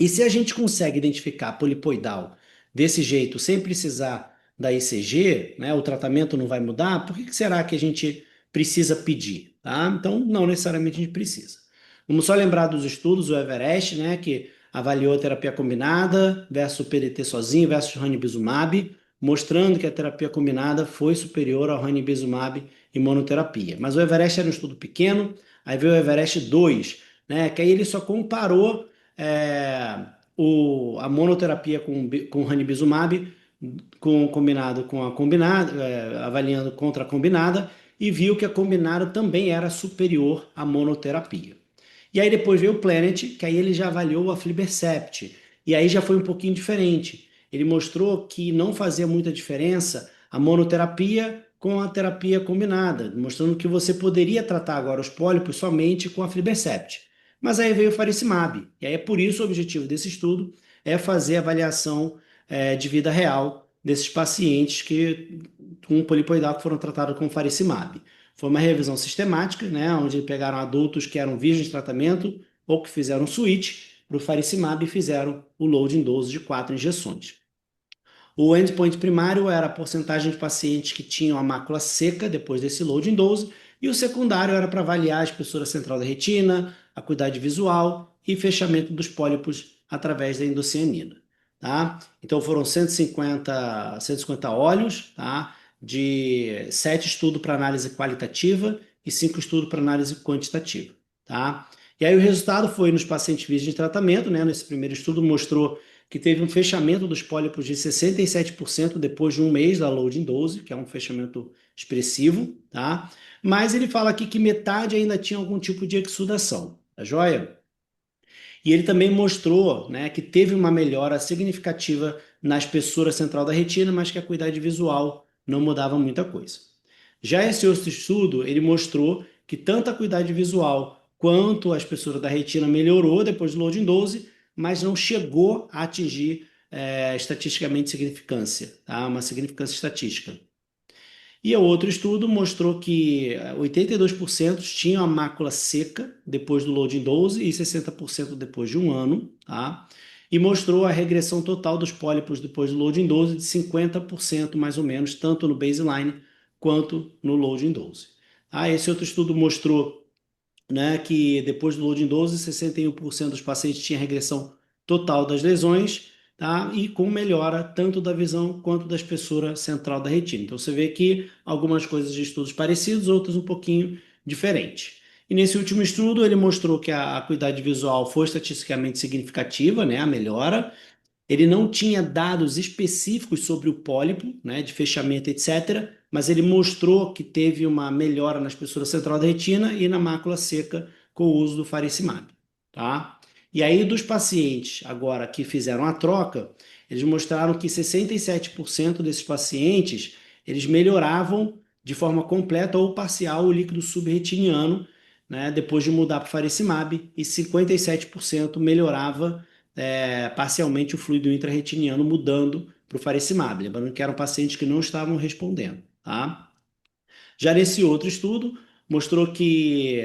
E se a gente consegue identificar polipoidal desse jeito, sem precisar da ECG, né, o tratamento não vai mudar, por que será que a gente precisa pedir? Tá? Então, não necessariamente a gente precisa. Vamos só lembrar dos estudos, o Everest, né, que avaliou a terapia combinada versus o PDT sozinho versus o ranibizumab, mostrando que a terapia combinada foi superior ao ranibizumab em monoterapia. Mas o Everest era um estudo pequeno, aí veio o Everest 2, né, que aí ele só comparou a monoterapia com ranibizumab combinado com a combinada, avaliando contra a combinada, e viu que a combinada também era superior à monoterapia. E aí depois veio o Planet, que aí ele já avaliou a aflibercept, e aí já foi um pouquinho diferente. Ele mostrou que não fazia muita diferença a monoterapia com a terapia combinada, mostrando que você poderia tratar agora os pólipos somente com a aflibercept. Mas aí veio o faricimab, e aí é por isso o objetivo desse estudo é fazer a avaliação de vida real desses pacientes com polipoidal que foram tratados com faricimab. Foi uma revisão sistemática, né, onde pegaram adultos que eram virgens de tratamento ou que fizeram switch para o faricimab e fizeram o loading dose de 4 injeções. O endpoint primário era a porcentagem de pacientes que tinham a mácula seca depois desse loading dose, e o secundário era para avaliar a espessura central da retina, a acuidade visual e fechamento dos pólipos através da endocianina. Tá? Então foram 150 olhos, tá? De 7 estudos para análise qualitativa e 5 estudos para análise quantitativa. Tá? E aí o resultado foi nos pacientes virgens de tratamento, né? Nesse primeiro estudo mostrou que teve um fechamento dos pólipos de 67% depois de um mês da loading dose, que é um fechamento expressivo, tá? Mas ele fala aqui que metade ainda tinha algum tipo de exsudação, tá joia? E ele também mostrou, né, que teve uma melhora significativa na espessura central da retina, mas que a acuidade visual não mudava muita coisa. Já esse outro estudo, ele mostrou que tanto a acuidade visual quanto a espessura da retina melhorou depois do loading dose, mas não chegou a atingir estatisticamente significância, tá? Uma significância estatística. E o outro estudo mostrou que 82% tinham a mácula seca depois do loading dose e 60% depois de um ano, tá? E mostrou a regressão total dos pólipos depois do loading dose de 50% mais ou menos, tanto no baseline quanto no loading dose. Esse outro estudo mostrou, né, que depois do loading dose, 61% dos pacientes tinham regressão total das lesões, tá? E com melhora tanto da visão quanto da espessura central da retina. Então você vê que algumas coisas de estudos parecidos, outras um pouquinho diferentes. E nesse último estudo, ele mostrou que a acuidade visual foi estatisticamente significativa, né, a melhora. Ele não tinha dados específicos sobre o pólipo, né, de fechamento, etc., mas ele mostrou que teve uma melhora na espessura central da retina e na mácula seca com o uso do faricimab, tá? E aí, dos pacientes agora que fizeram a troca, eles mostraram que 67% desses pacientes, eles melhoravam de forma completa ou parcial o líquido subretiniano, né, depois de mudar para o faricimab, e 57% melhorava parcialmente o fluido intrarretiniano, mudando para o faricimab. Lembrando que eram pacientes que não estavam respondendo, tá? Já nesse outro estudo, mostrou que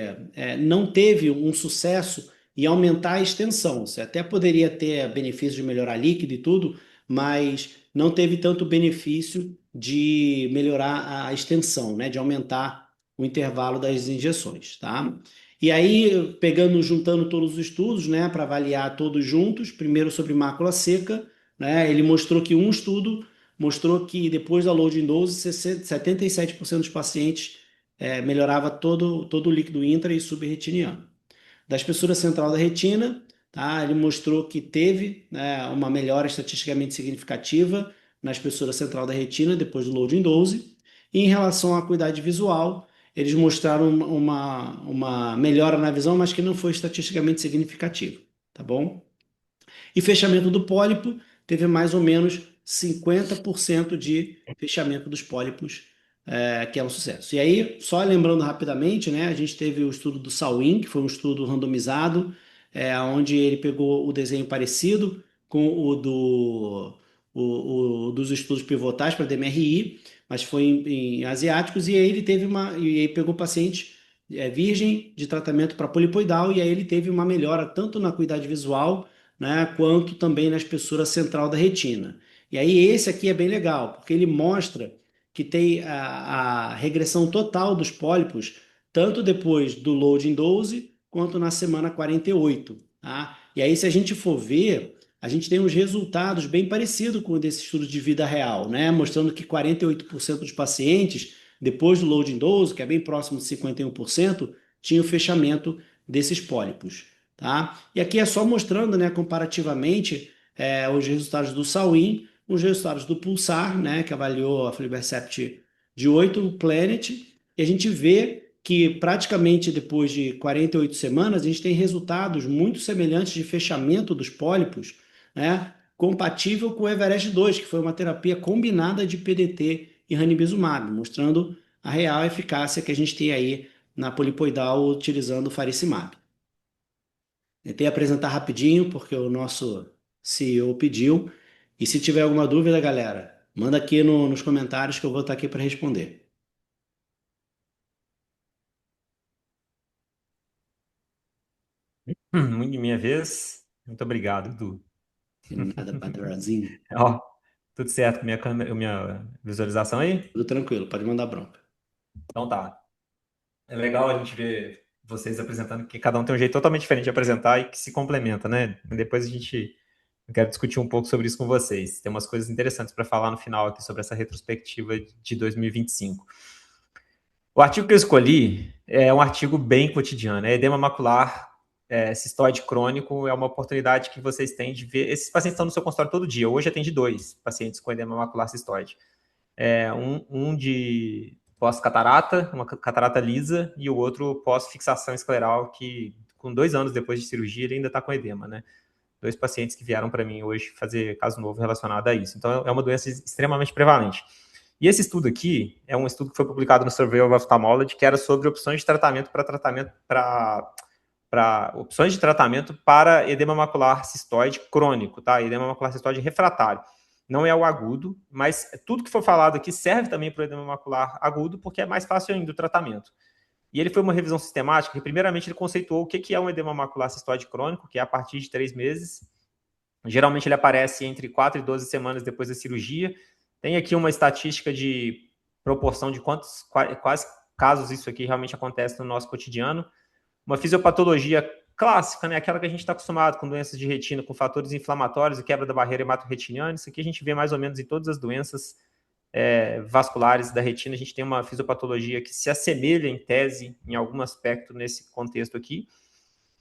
não teve um sucesso em aumentar a extensão. Você até poderia ter benefício de melhorar líquido e tudo, mas não teve tanto benefício de melhorar a extensão, né? De aumentar o intervalo das injeções, tá? E aí, juntando todos os estudos, né, para avaliar todos juntos, primeiro sobre mácula seca, né, ele mostrou que um estudo mostrou que depois da loading dose, 77% dos pacientes melhorava todo o líquido intra e subretiniano. Da espessura central da retina, tá, ele mostrou que teve, né, uma melhora estatisticamente significativa na espessura central da retina depois do loading dose. E em relação à acuidade visual, eles mostraram uma melhora na visão, mas que não foi estatisticamente significativa, tá bom? E fechamento do pólipo, teve mais ou menos 50% de fechamento dos pólipos, que é um sucesso. E aí, só lembrando rapidamente, né, a gente teve o estudo do Sawin, que foi um estudo randomizado, onde ele pegou o desenho parecido com dos estudos pivotais para DMRI, mas foi em asiáticos, e aí ele e aí pegou paciente virgem de tratamento para polipoidal, e aí ele teve uma melhora tanto na acuidade visual, né, quanto também na espessura central da retina. E aí esse aqui é bem legal, porque ele mostra que tem a regressão total dos pólipos, tanto depois do loading dose, quanto na semana 48, tá? E aí, se a gente for ver, a gente tem uns resultados bem parecidos com o desse estudo de vida real, né? Mostrando que 48% dos pacientes, depois do loading dose, que é bem próximo de 51%, tinha o fechamento desses pólipos. Tá? E aqui é só mostrando, né, comparativamente, os resultados do Sawin, os resultados do Pulsar, né, que avaliou a aflibercept de 8, o Planet, e a gente vê que praticamente depois de 48 semanas, a gente tem resultados muito semelhantes de fechamento dos pólipos, né, compatível com o Everest 2, que foi uma terapia combinada de PDT e ranibizumab, mostrando a real eficácia que a gente tem aí na polipoidal utilizando o faricimab. Tentei apresentar rapidinho, porque o nosso CEO pediu. E se tiver alguma dúvida, galera, manda aqui nos comentários que eu vou estar aqui para responder. Muito minha vez. Muito obrigado, Edu. De nada, padrãozinho. Ó, tudo certo com minha câmera, minha visualização aí? Tudo tranquilo, pode mandar bronca. Então tá. É legal a gente ver vocês apresentando, que cada um tem um jeito totalmente diferente de apresentar e que se complementa, né? Depois eu quero discutir um pouco sobre isso com vocês. Tem umas coisas interessantes para falar no final aqui sobre essa retrospectiva de 2025. O artigo que eu escolhi é um artigo bem cotidiano, é edema macular cistoide crônico, é uma oportunidade que vocês têm de ver. Esses pacientes estão no seu consultório todo dia. Hoje atende 2 pacientes com edema macular cistoide. Um de pós-catarata, uma catarata lisa, e o outro pós-fixação escleral, que com 2 anos depois de cirurgia ele ainda está com edema, né? 2 pacientes que vieram para mim hoje fazer caso novo relacionado a isso. Então é uma doença extremamente prevalente. E esse estudo aqui é um estudo que foi publicado no Survey of Ophthalmology, que era sobre opções de tratamento para edema macular cistoide crônico, tá? Edema macular cistoide refratário. não é o agudo, mas tudo que for falado aqui serve também para o edema macular agudo, porque é mais fácil ainda o tratamento. E ele foi uma revisão sistemática, e primeiramente ele conceituou o que é um edema macular cistoide crônico, que é a partir de 3 meses. Geralmente ele aparece entre 4 e 12 semanas depois da cirurgia. Tem aqui uma estatística de proporção de quais casos isso aqui realmente acontece no nosso cotidiano. Uma fisiopatologia clássica, né? Aquela que a gente está acostumado com doenças de retina, com fatores inflamatórios e quebra da barreira hematorretiniana. Isso aqui a gente vê mais ou menos em todas as doenças vasculares da retina. A gente tem uma fisiopatologia que se assemelha, em tese, em algum aspecto nesse contexto aqui.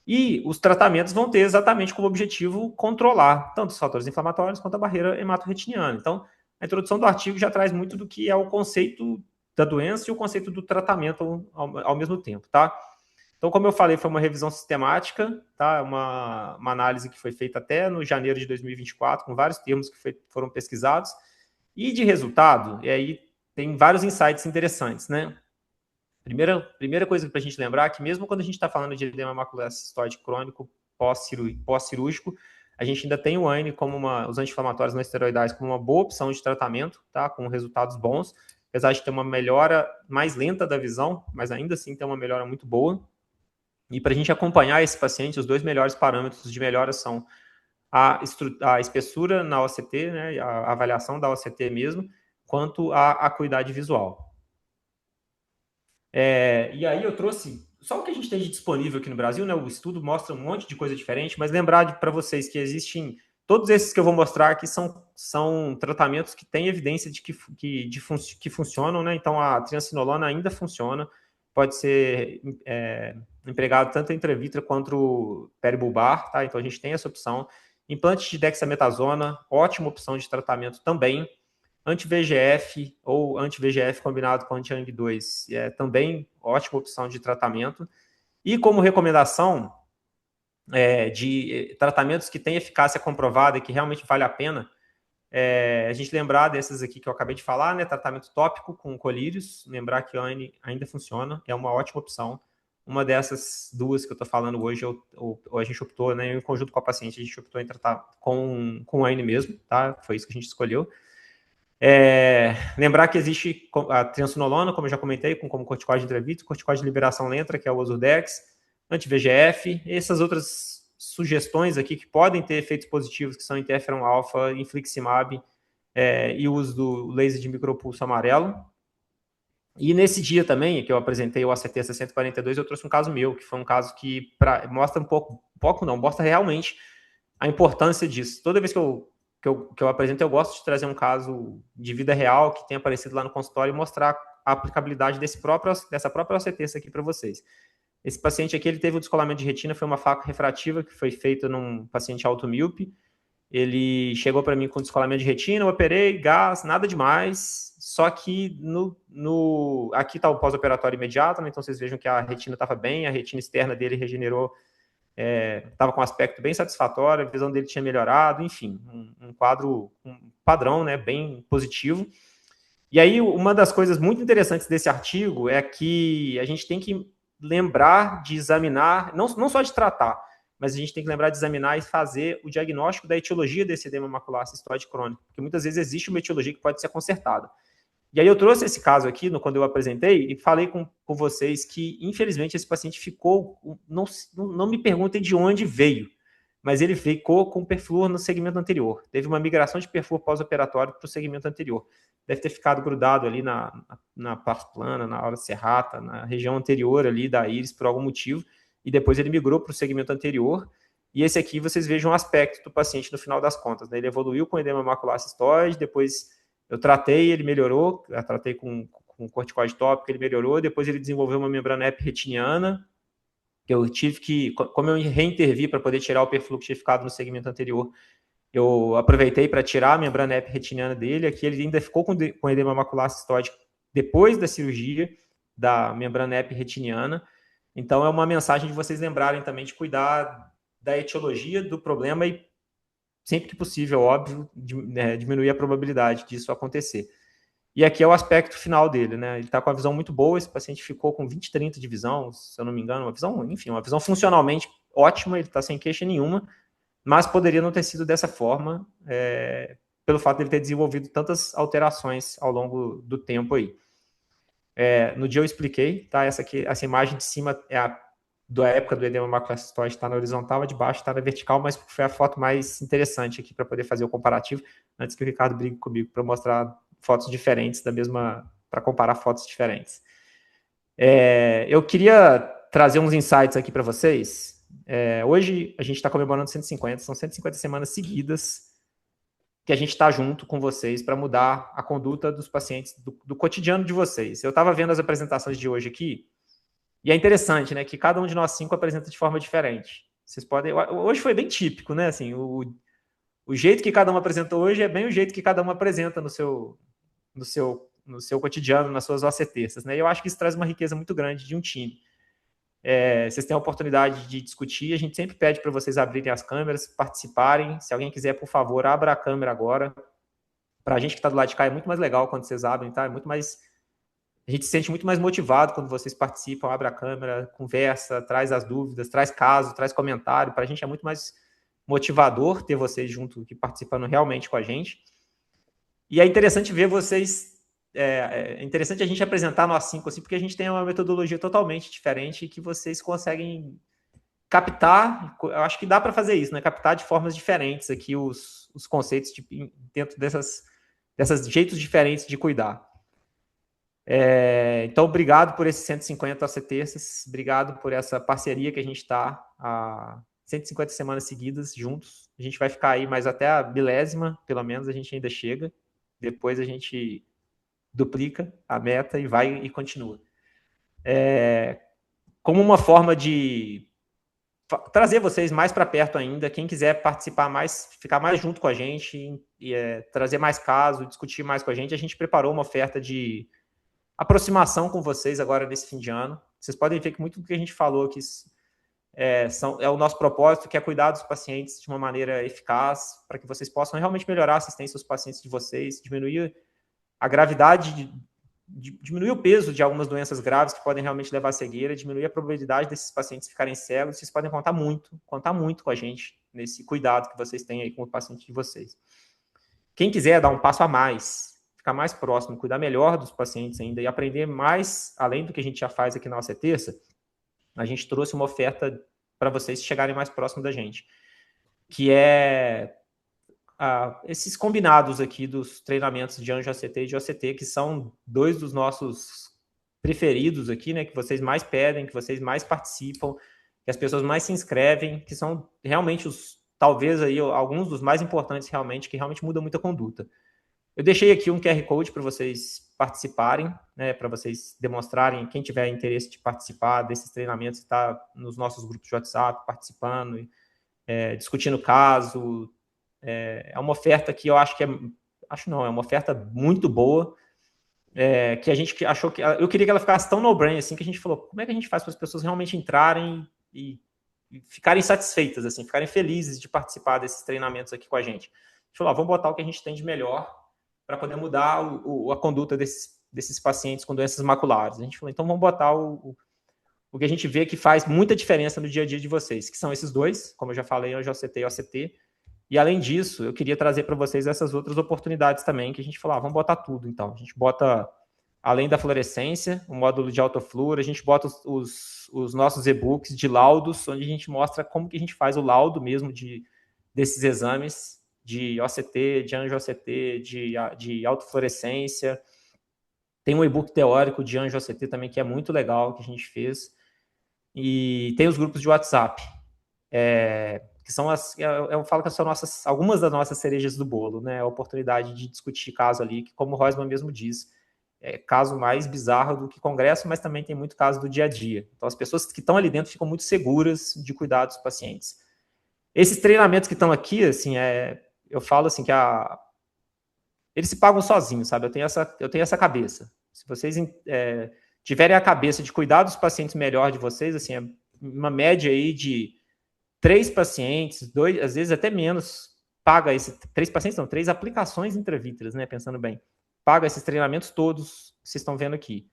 E os tratamentos vão ter exatamente como objetivo controlar tanto os fatores inflamatórios quanto a barreira hematorretiniana. Então, a introdução do artigo já traz muito do que é o conceito da doença e o conceito do tratamento ao mesmo tempo, tá? Então, como eu falei, foi uma revisão sistemática, tá? Uma análise que foi feita até no janeiro de 2024, com vários termos que foram pesquisados. E de resultado, e aí tem vários insights interessantes, né? Primeira coisa para a gente lembrar é que mesmo quando a gente está falando de edema macular cistoide crônico pós-cirúrgico, a gente ainda tem o ANE como os anti-inflamatórios não esteroidais como uma boa opção de tratamento, tá? Com resultados bons, apesar de ter uma melhora mais lenta da visão, mas ainda assim tem uma melhora muito boa. E para a gente acompanhar esse paciente, os 2 melhores parâmetros de melhora são a espessura na OCT, né, a avaliação da OCT mesmo, quanto a acuidade visual. E aí eu trouxe só o que a gente tem de disponível aqui no Brasil, né? O estudo mostra um monte de coisa diferente, mas lembrar para vocês que existem, todos esses que eu vou mostrar aqui são tratamentos que têm evidência de que funcionam, né? Então a triancinolona ainda funciona, pode ser empregado tanto intravítrea quanto peribulbar, tá? Então a gente tem essa opção. Implante de dexametasona, ótima opção de tratamento também. Anti-VEGF ou anti-VEGF combinado com anti-ANG2 é também ótima opção de tratamento. E como recomendação de tratamentos que têm eficácia comprovada e que realmente vale a pena, a gente lembrar desses aqui que eu acabei de falar, né? Tratamento tópico com colírios, lembrar que a ANE ainda funciona, é uma ótima opção. Uma dessas duas que eu estou falando hoje, a gente optou, né, em conjunto com a paciente, a gente optou em tratar com a ANE mesmo, tá? Foi isso que a gente escolheu. Lembrar que existe a triancinolona, como eu já comentei, como corticoide intravítreco, corticoide de liberação lenta, que é o Ozurdex, anti-VEGF, essas outras sugestões aqui que podem ter efeitos positivos, que são interferon alfa, infliximab e o uso do laser de micropulso amarelo. E nesse dia também, que eu apresentei o ACT 642, eu trouxe um caso meu, que foi um caso que mostra mostra realmente a importância disso. Toda vez que eu apresento, eu gosto de trazer um caso de vida real que tenha aparecido lá no consultório e mostrar a aplicabilidade dessa própria OCT aqui para vocês. Esse paciente aqui, ele teve um descolamento de retina, foi uma faca refrativa que foi feita num paciente automíope. Ele chegou para mim com descolamento de retina, eu operei, gás, nada demais, só que aqui está o pós-operatório imediato, né? Então vocês vejam que a retina estava bem, a retina externa dele regenerou, estava com um aspecto bem satisfatório, a visão dele tinha melhorado, enfim, um quadro, um padrão, né, bem positivo. E aí, uma das coisas muito interessantes desse artigo é que a gente tem que lembrar de examinar, não só de tratar, mas a gente tem que lembrar de examinar e fazer o diagnóstico da etiologia desse edema macular cistoide crônico, porque muitas vezes existe uma etiologia que pode ser consertada. E aí eu trouxe esse caso aqui, quando eu apresentei, e falei com vocês que, infelizmente, esse paciente ficou, não me perguntem de onde veio, mas ele ficou com perfluor no segmento anterior. Teve uma migração de perfluor pós-operatório para o segmento anterior. Deve ter ficado grudado ali na parte plana, na aura serrata, na região anterior ali da íris, por algum motivo, e depois ele migrou para o segmento anterior. E esse aqui, vocês vejam o aspecto do paciente no final das contas, né? Ele evoluiu com edema macular cistoide, depois eu tratei, ele melhorou, eu tratei com corticoide tópico, ele melhorou, depois ele desenvolveu uma membrana epretiniana, que eu tive que, como eu reintervi para poder tirar o perfluo que tinha ficado no segmento anterior, eu aproveitei para tirar a membrana epretiniana dele, aqui ele ainda ficou com edema macular cistoide depois da cirurgia da membrana epretiniana. Então é uma mensagem de vocês lembrarem também de cuidar da etiologia do problema e, sempre que possível, óbvio, diminuir a probabilidade disso acontecer. E aqui é o aspecto final dele, né? Ele está com a visão muito boa, esse paciente ficou com 20/30 de visão, se eu não me engano, uma visão funcionalmente ótima, ele está sem queixa nenhuma, mas poderia não ter sido dessa forma, pelo fato de ele ter desenvolvido tantas alterações ao longo do tempo aí. No dia eu expliquei, tá? Essa imagem de cima é da época do edema maculastoide, está na horizontal, a de baixo está na vertical, mas foi a foto mais interessante aqui para poder fazer o comparativo, antes que o Ricardo brigue comigo para mostrar fotos diferentes para comparar fotos diferentes. Eu queria trazer uns insights aqui para vocês. Hoje a gente está comemorando 150, são 150 semanas seguidas que a gente está junto com vocês para mudar a conduta dos pacientes, do cotidiano de vocês. Eu estava vendo as apresentações de hoje aqui, e é interessante, né, que cada um de nós 5 apresenta de forma diferente. Vocês podem... Hoje foi bem típico, né? Assim, o jeito que cada um apresentou hoje é bem o jeito que cada um apresenta no seu cotidiano, nas suas OCTs, né? E eu acho que isso traz uma riqueza muito grande de um time. Vocês têm a oportunidade de discutir, a gente sempre pede para vocês abrirem as câmeras, participarem. Se alguém quiser, por favor, abra a câmera agora. Para a gente que está do lado de cá é muito mais legal quando vocês abrem, tá? A gente se sente muito mais motivado quando vocês participam, abre a câmera, conversa, traz as dúvidas, traz caso, traz comentário. Para a gente é muito mais motivador ter vocês junto aqui participando realmente com a gente. E é interessante ver vocês... É interessante a gente apresentar nós 5 assim, porque a gente tem uma metodologia totalmente diferente que vocês conseguem captar. Eu acho que dá para fazer isso, né? Captar de formas diferentes aqui os conceitos dentro dessas jeitos diferentes de cuidar. Então, obrigado por esses 150 OCTs, obrigado por essa parceria que a gente está há 150 semanas seguidas juntos. A gente vai ficar aí, mas até a 1000ª, pelo menos, a gente ainda chega. Depois a gente duplica a meta e vai e continua. Como uma forma de trazer vocês mais para perto ainda, quem quiser participar mais, ficar mais junto com a gente, trazer mais casos, discutir mais com a gente preparou uma oferta de aproximação com vocês agora nesse fim de ano. Vocês podem ver que muito do que a gente falou aqui é o nosso propósito, que é cuidar dos pacientes de uma maneira eficaz, para que vocês possam realmente melhorar a assistência aos pacientes de vocês, diminuir a gravidade, diminuir o peso de algumas doenças graves que podem realmente levar à cegueira, diminuir a probabilidade desses pacientes ficarem cegos. Vocês podem contar muito com a gente nesse cuidado que vocês têm aí com o paciente de vocês. Quem quiser dar um passo a mais, ficar mais próximo, cuidar melhor dos pacientes ainda e aprender mais, além do que a gente já faz aqui na nossa terça, a gente trouxe uma oferta para vocês chegarem mais próximo da gente, que é esses combinados aqui dos treinamentos de Anjo ACT e de OCT, que são 2 dos nossos preferidos aqui, né, que vocês mais pedem, que vocês mais participam, que as pessoas mais se inscrevem, que são realmente talvez aí alguns dos mais importantes realmente, que realmente mudam muito a conduta. Eu deixei aqui um QR Code para vocês participarem, né, para vocês demonstrarem, quem tiver interesse de participar desses treinamentos, está nos nossos grupos de WhatsApp, participando, discutindo caso. É uma oferta que eu acho que é uma oferta muito boa, que a gente achou que... Eu queria que ela ficasse tão no-brain, assim, que a gente falou, como é que a gente faz para as pessoas realmente entrarem e ficarem satisfeitas, assim, ficarem felizes de participar desses treinamentos aqui com a gente. A gente falou, vamos botar o que a gente tem de melhor para poder mudar a conduta desses pacientes com doenças maculares. A gente falou, então vamos botar o que a gente vê que faz muita diferença no dia a dia de vocês, que são esses 2, como eu já falei, Anjo ACT e OCT. E, além disso, eu queria trazer para vocês essas outras oportunidades também, que a gente falou, vamos botar tudo, então. A gente bota, além da fluorescência, o módulo de autofluor, a gente bota os nossos e-books de laudos, onde a gente mostra como que a gente faz o laudo mesmo desses exames, de OCT, de Anjo ACT, de autofluorescência. Tem um e-book teórico de Anjo ACT também, que é muito legal, que a gente fez. E tem os grupos de WhatsApp, que são eu falo que são algumas das nossas cerejas do bolo, né? A oportunidade de discutir caso ali, que, como o Rosman mesmo diz, é caso mais bizarro do que congresso, mas também tem muito caso do dia a dia. Então, as pessoas que estão ali dentro ficam muito seguras de cuidar dos pacientes. Esses treinamentos que estão aqui, assim, eu falo assim que eles se pagam sozinhos, sabe? Eu tenho essa cabeça. Se vocês tiverem a cabeça de cuidar dos pacientes melhor de vocês, assim, é uma média aí de 3 pacientes, 2, às vezes até menos, paga 3 pacientes, não, 3 aplicações intravítreas, né? Pensando bem. Paga esses treinamentos todos que vocês estão vendo aqui.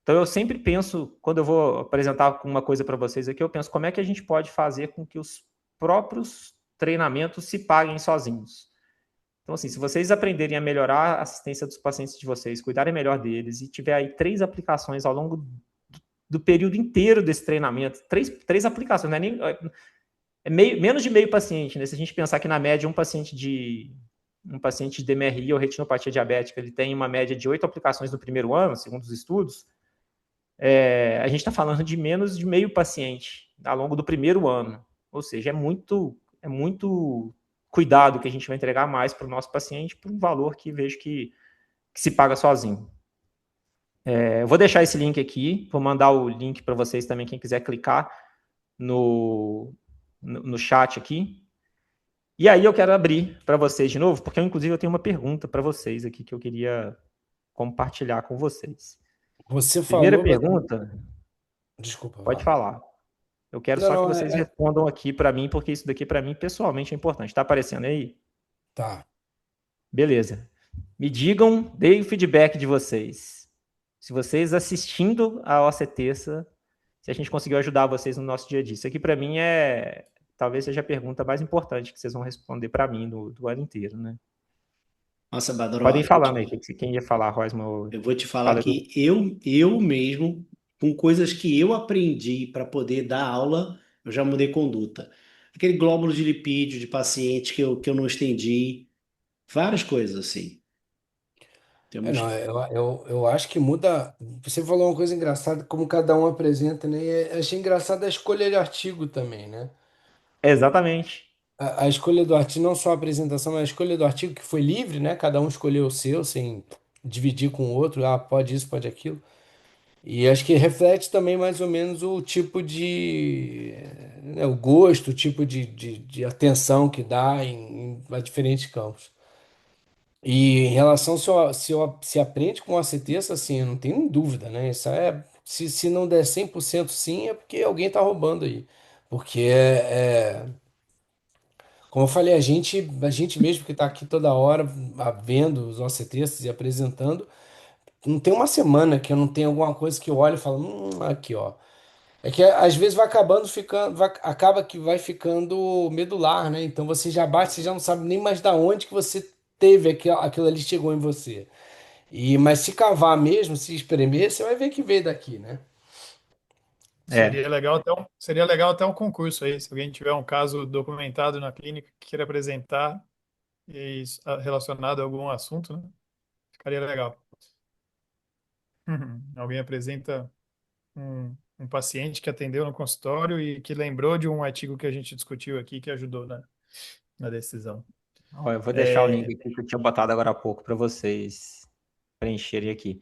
Então, eu sempre penso, quando eu vou apresentar uma coisa para vocês aqui, eu penso como é que a gente pode fazer com que os próprios treinamentos se paguem sozinhos. Então, assim, se vocês aprenderem a melhorar a assistência dos pacientes de vocês, cuidarem melhor deles, e tiver aí 3 aplicações ao longo do período inteiro desse treinamento, três aplicações, não é nem menos de meio paciente, né? Se a gente pensar que na média um paciente de DMRI ou retinopatia diabética, ele tem uma média de 8 aplicações no primeiro ano, segundo os estudos, a gente está falando de menos de meio paciente ao longo do primeiro ano. Ou seja, é muito cuidado que a gente vai entregar mais para o nosso paciente por um valor que vejo que se paga sozinho. Eu vou deixar esse link aqui, vou mandar o link para vocês também, quem quiser clicar no chat aqui. E aí eu quero abrir para vocês de novo, porque inclusive eu tenho uma pergunta para vocês aqui que eu queria compartilhar com vocês. Você Primeira falou. pergunta, Desculpa, pode vai. falar. Eu quero Não, só que não, vocês respondam aqui para mim, porque isso daqui para mim pessoalmente é importante. Está aparecendo aí? Tá. Beleza. Me digam, deem o feedback de vocês. Se vocês assistindo a OC Terça, se a gente conseguiu ajudar vocês no nosso dia a dia. Isso aqui para mim talvez seja a pergunta mais importante que vocês vão responder para mim do ano inteiro, né? Nossa, Badro, Podem ir falando aí, quem ia falar, Rosma? Eu vou te falar que eu mesmo, com coisas que eu aprendi para poder dar aula, eu já mudei conduta. Aquele glóbulo de lipídio de paciente que eu não estendi, várias coisas assim. Temos. Não, eu acho que muda. Você falou uma coisa engraçada, como cada um apresenta, né? E achei engraçado a escolha de artigo também, né? Exatamente. A escolha do artigo, não só a apresentação, mas a escolha do artigo que foi livre, né? Cada um escolheu o seu, sem dividir com o outro. Ah, pode isso, pode aquilo. E acho que reflete também mais ou menos o tipo de, né, o gosto, o tipo de atenção que dá a diferentes campos. E em relação se aprende com a certeza, assim, eu não tenho dúvida, né? Isso se não der 100% sim, é porque alguém está roubando aí. Porque como eu falei, a gente mesmo que está aqui toda hora vendo os OCTs e apresentando, não tem uma semana que eu não tenho alguma coisa que eu olho e falo, aqui, ó. É que às vezes vai acabando ficando, acaba que vai ficando medular, né? Então você já bate, você já não sabe nem mais da onde que você teve aquilo ali chegou em você. Mas se cavar mesmo, se espremer, você vai ver que veio daqui, né? Seria legal até um concurso aí, se alguém tiver um caso documentado na clínica que queira apresentar relacionado a algum assunto, né? Ficaria legal. Alguém apresenta um paciente que atendeu no consultório e que lembrou de um artigo que a gente discutiu aqui que ajudou na decisão. Ó, eu vou deixar o link aqui que eu tinha botado agora há pouco para vocês preencherem aqui.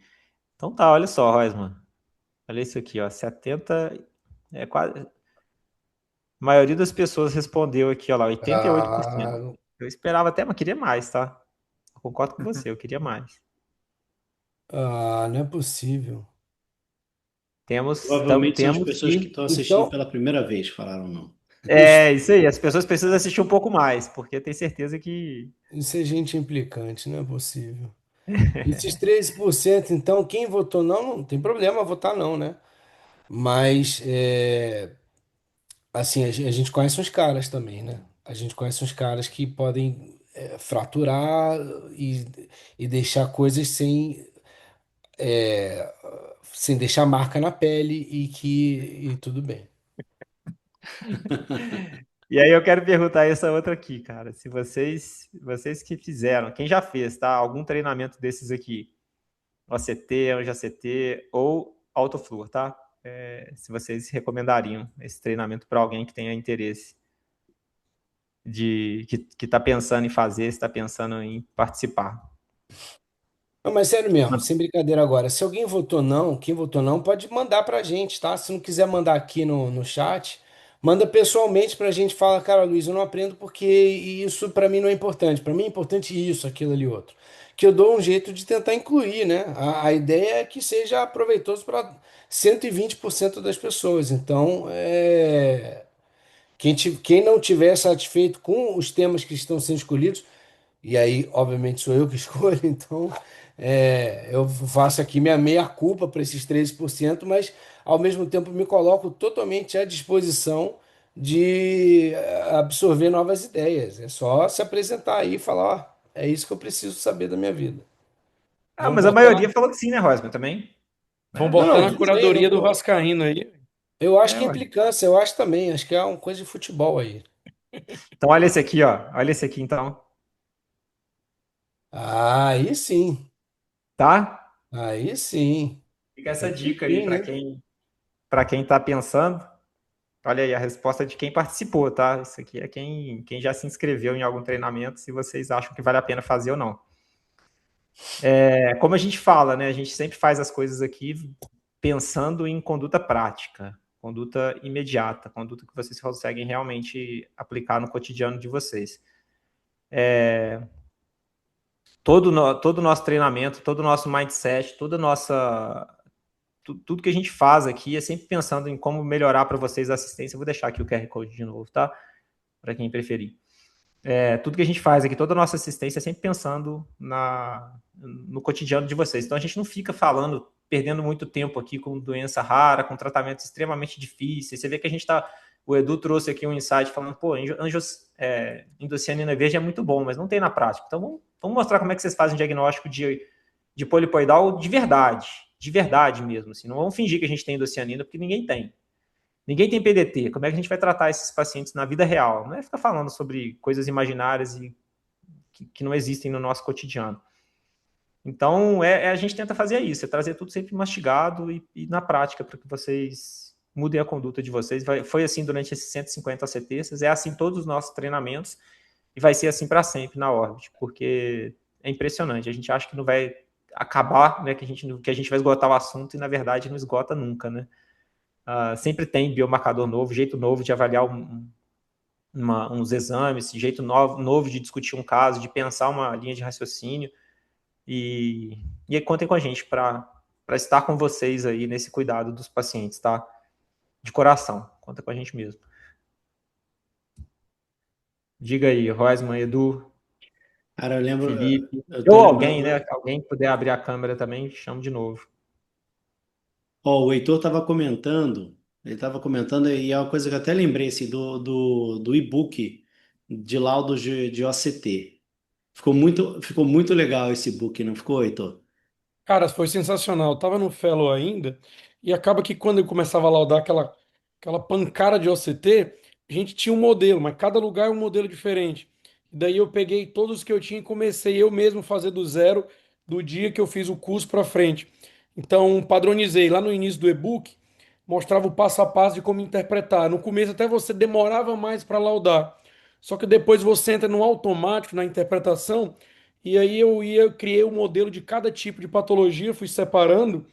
Então tá, olha só, Rosman. Olha isso aqui, ó, 70, quase. A maioria das pessoas respondeu aqui, ó lá, 88%. Ah, Eu esperava até, mas queria mais, tá? Eu concordo com você, eu queria mais. não é possível. Provavelmente são as Temos pessoas que que. estão assistindo Então, pela primeira vez, falaram não. Isso aí, as pessoas precisam assistir um pouco mais, porque tem certeza que. isso é gente implicante, não é possível. Esses 13%, então, quem votou não tem problema votar não, né? Mas, assim, a gente conhece uns caras também, né? A gente conhece uns caras que podem fraturar e deixar coisas é, sem deixar marca na pele e tudo bem. E aí eu quero perguntar essa outra aqui, cara. Se vocês que fizeram, quem já fez, tá? Algum treinamento desses aqui, OCT, ANJA-CT ou AutoFluor, tá? Se vocês recomendariam esse treinamento para alguém que tenha interesse que está pensando em fazer, está pensando em participar. Não, mas sério mesmo, sem brincadeira agora. Se alguém votou não, quem votou não, pode mandar pra gente, tá? Se não quiser mandar aqui no chat, manda pessoalmente pra gente. Fala, cara, Luiz, eu não aprendo porque isso pra mim não é importante. Pra mim é importante isso, aquilo ali, outro. Que eu dou um jeito de tentar incluir, né? A ideia é que seja proveitoso para 120% das pessoas. Então, quem não tiver satisfeito com os temas que estão sendo escolhidos, e aí, obviamente, sou eu que escolho, então eu faço aqui minha meia-culpa para esses 13%, mas ao mesmo tempo me coloco totalmente à disposição de absorver novas ideias. É só se apresentar aí e falar, ó, É isso que eu preciso saber da minha vida. Ah, Vamos mas a botar na, maioria falou que sim, né, Rosman, também? Vão Né? não, botar não, na tudo bem. curadoria do Vascaíno aí. Eu acho É, que é ué. implicância, eu acho também. Acho que é uma coisa de futebol aí. Então olha esse aqui, ó. Olha esse aqui, então. Ah, aí sim. Tá? Aí sim. Fica essa Aí dica aí sim, né? para quem tá pensando. Olha aí a resposta de quem participou, tá? Isso aqui é quem já se inscreveu em algum treinamento, se vocês acham que vale a pena fazer ou não. É, como a gente fala, né? A gente sempre faz as coisas aqui pensando em conduta prática, conduta imediata, conduta que vocês conseguem realmente aplicar no cotidiano de vocês. Todo o nosso treinamento, todo o nosso mindset, toda a nossa tudo que a gente faz aqui é sempre pensando em como melhorar para vocês a assistência. Eu vou deixar aqui o QR Code de novo, tá? Para quem preferir. Tudo que a gente faz aqui, toda a nossa assistência é sempre pensando no cotidiano de vocês. Então a gente não fica falando, perdendo muito tempo aqui com doença rara, com tratamentos extremamente difíceis. Você vê que a gente está. O Edu trouxe aqui um insight falando, pô, endocianina verde é muito bom, mas não tem na prática. Então vamos mostrar como é que vocês fazem diagnóstico de polipoidal de verdade mesmo. Assim. Não vamos fingir que a gente tem endocianina, porque ninguém tem. Ninguém tem PDT. Como é que a gente vai tratar esses pacientes na vida real? Não é ficar falando sobre coisas imaginárias e que não existem no nosso cotidiano. Então, a gente tenta fazer isso, é trazer tudo sempre mastigado e na prática para que vocês mudem a conduta de vocês. Foi assim durante esses 150 ACTs, é assim todos os nossos treinamentos e vai ser assim para sempre na Orbit, porque é impressionante. A gente acha que não vai acabar, né, que a gente vai esgotar o assunto e na verdade não esgota nunca, né? Sempre tem biomarcador novo, jeito novo de avaliar uns exames, jeito novo de discutir um caso, de pensar uma linha de raciocínio. E aí contem com a gente para estar com vocês aí nesse cuidado dos pacientes, tá? De coração, conta com a gente mesmo. Diga aí, Rosman, Edu, Cara, eu lembro, Felipe, eu tô ou alguém, lembrando. né? Alguém puder abrir a câmera também, chamo de novo. Ó, o Heitor estava comentando, ele estava comentando, e é uma coisa que eu até lembrei assim, do e-book de laudos de OCT. Ficou muito legal esse e-book, não ficou, Heitor? Cara, foi sensacional. Eu tava no Fellow ainda, e acaba que quando eu começava a laudar aquela pancada de OCT, a gente tinha um modelo, mas cada lugar é um modelo diferente. E daí eu peguei todos que eu tinha e comecei eu mesmo a fazer do zero, do dia que eu fiz o curso para frente. Então, padronizei lá no início do e-book, mostrava o passo a passo de como interpretar. No começo até você demorava mais para laudar. Só que depois você entra no automático, na interpretação, e aí eu criei o modelo de cada tipo de patologia, fui separando.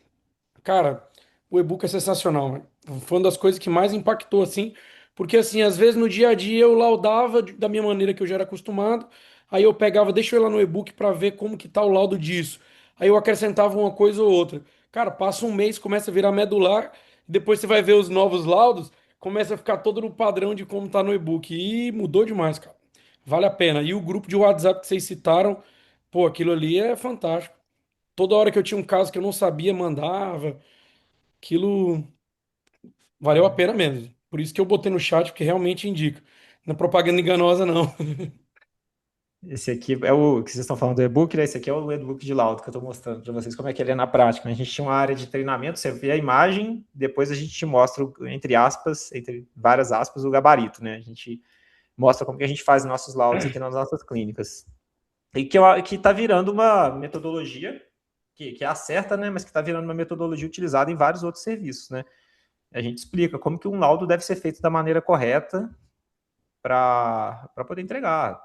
Cara, o e-book é sensacional, velho. Foi uma das coisas que mais impactou, assim, porque assim, às vezes no dia a dia eu laudava da minha maneira que eu já era acostumado, aí eu pegava, deixa eu ir lá no e-book para ver como que tá o laudo disso. Aí eu acrescentava uma coisa ou outra. Cara, passa um mês, começa a virar medular, depois você vai ver os novos laudos, começa a ficar todo no padrão de como tá no e-book. E mudou demais, cara. Vale a pena. E o grupo de WhatsApp que vocês citaram, pô, aquilo ali é fantástico. Toda hora que eu tinha um caso que eu não sabia, mandava. Aquilo valeu a pena mesmo. Por isso que eu botei no chat, porque realmente indica. Não é propaganda enganosa, não. Esse aqui é o que vocês estão falando do e-book, né? Esse aqui é o e-book de laudo que eu estou mostrando para vocês como é que ele é na prática, né? A gente tinha uma área de treinamento, você vê a imagem, depois a gente te mostra, entre aspas, entre várias aspas, o gabarito, né? A gente mostra como que a gente faz nossos laudos aqui nas nossas clínicas. E que está virando uma metodologia que é a certa, né? Mas que está virando uma metodologia utilizada em vários outros serviços, né? A gente explica como que um laudo deve ser feito da maneira correta para poder entregar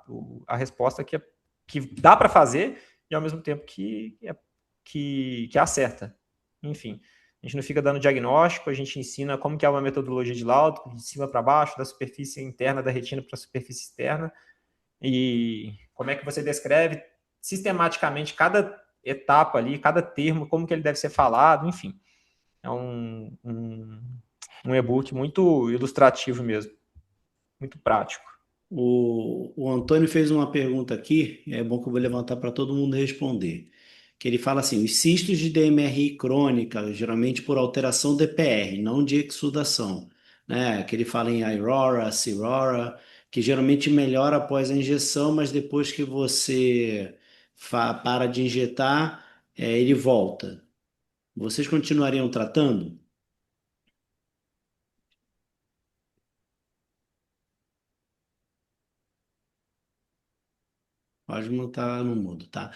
a resposta que dá para fazer e ao mesmo tempo que acerta. Enfim, a gente não fica dando diagnóstico, a gente ensina como que é uma metodologia de laudo, de cima para baixo, da superfície interna da retina para a superfície externa, e como é que você descreve sistematicamente cada etapa ali, cada termo, como que ele deve ser falado, enfim. É um e-book muito ilustrativo mesmo, muito prático. O Antônio fez uma pergunta aqui, é bom que eu vou levantar para todo mundo responder. Que ele fala assim: os cistos de DMRI crônica, geralmente por alteração DPR, não de exudação, né? Que ele fala em Aurora, Cirrora, que geralmente melhora após a injeção, mas depois que você para de injetar, ele volta. Vocês continuariam tratando? Pode montar no mudo, tá?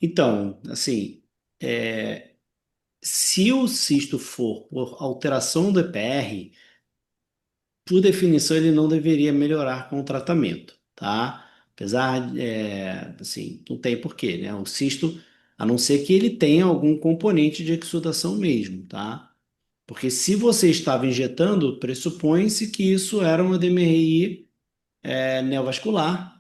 Então, assim, é, se o cisto for por alteração do EPR, por definição, ele não deveria melhorar com o tratamento, tá? Apesar, assim, não tem porquê, né? O cisto, a não ser que ele tenha algum componente de exsudação mesmo, tá? Porque se você estava injetando, pressupõe-se que isso era uma DMRI, neovascular,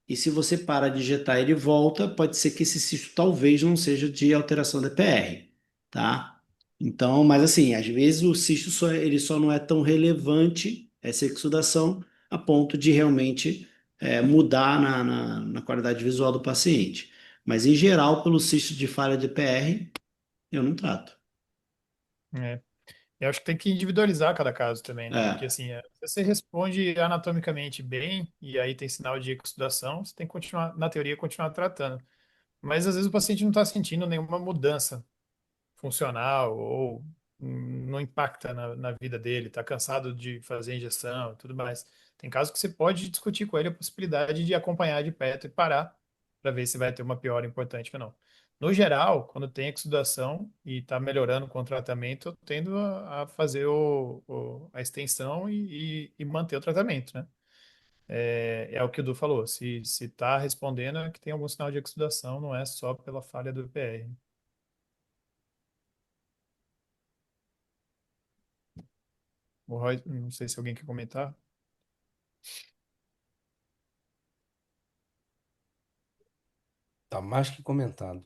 e se você para de injetar ele volta, pode ser que esse cisto talvez não seja de alteração da PR, tá? Então, mas assim, às vezes o cisto ele só não é tão relevante, essa exudação, a ponto de realmente mudar na qualidade visual do paciente. Mas em geral, pelo cisto de falha de PR, eu não trato. É. Eu acho que tem que individualizar cada caso também, né? Porque É, assim, se você responde anatomicamente bem e aí tem sinal de exudação, você tem que continuar, na teoria, continuar tratando. Mas às vezes o paciente não está sentindo nenhuma mudança funcional ou não impacta na vida dele, está cansado de fazer injeção e tudo mais. Tem casos que você pode discutir com ele a possibilidade de acompanhar de perto e parar para ver se vai ter uma piora importante ou não. No geral, quando tem exudação e está melhorando com o tratamento, eu tendo a fazer a extensão e manter o tratamento, né? É o que o Du falou. Se está respondendo, é que tem algum sinal de exudação, não é só pela falha do EPR. O Roy, não sei se alguém quer comentar. Tá mais que comentado.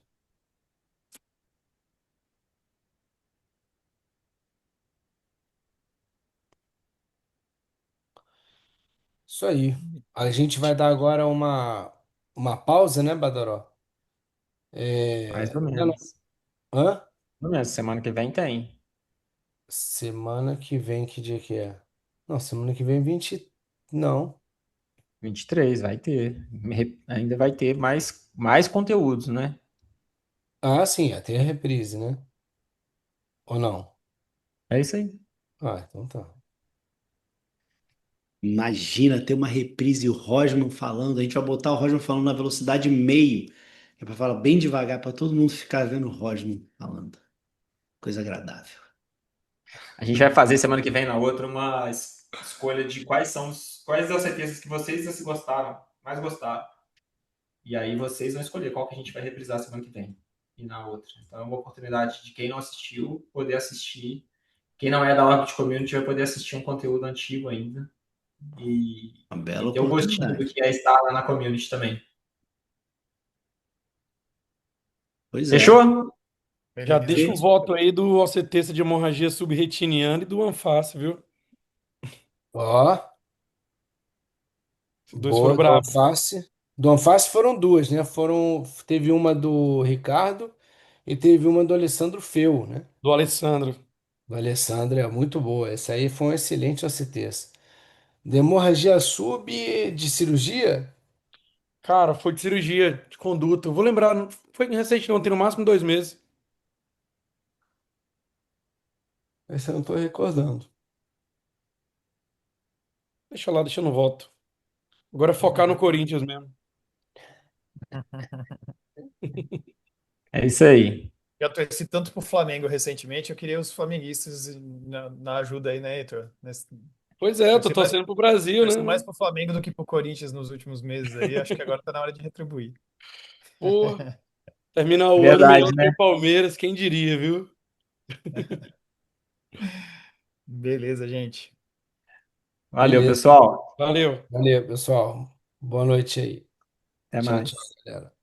Isso aí. A gente vai dar agora uma pausa, né, Badoró? Mais ou Eu não- menos. Hã? Mais ou menos. Semana que vem tem. Semana que vem, que dia que é? Não, semana que vem 20. Não. 23 vai ter. Ainda vai ter mais conteúdos, né? Ah, sim, tem a reprise, né? Ou não? É isso aí. Ah, então tá. imagina ter uma reprise e o Rosman falando. A gente vai botar o Rosman falando na velocidade meio. É para falar bem devagar para todo mundo ficar vendo o Rosman falando. Coisa agradável. A gente vai fazer semana que vem na outra uma escolha de quais das certezas que vocês gostaram, mais gostaram. E aí vocês vão escolher qual que a gente vai reprisar semana que vem e na outra. Então é uma oportunidade de quem não assistiu poder assistir. Quem não é da Orbit Community vai poder assistir um conteúdo antigo ainda e, Uma e bela ter o gostinho do oportunidade. que é estar lá na community também. Pois é. Fechou? Já Beleza. deixa o voto aí do OCT de hemorragia subretiniana e do Anfácio, viu? Ó, Os dois foram boa do bravos. Alface. Do Alface foram duas, né? Teve uma do Ricardo e teve uma do Alessandro Feu, né? Do Alessandro. Do Alessandro é muito boa. Essa aí foi um excelente OCT. De hemorragia sub de cirurgia? Cara, foi de cirurgia de conduta. Eu vou lembrar, não foi recente, não, tem no máximo 2 meses. Essa eu não tô recordando. Deixa lá, deixa eu no voto. Agora é focar no Corinthians mesmo. É isso aí. Já torci tanto pro Flamengo recentemente, eu queria os flamenguistas na ajuda aí, né, Heitor? Pois é, eu tô Torci mais, torcendo pro Brasil, torci mais né? pro Flamengo do que pro Corinthians nos últimos meses aí. Acho que agora tá na hora de retribuir. Pô, terminar o ano melhor Verdade, do que né? o Palmeiras, quem diria, viu? Beleza, gente. Valeu, Beleza. pessoal. Valeu. Valeu, pessoal. Boa noite aí. Até Tchau, mais. tchau, galera.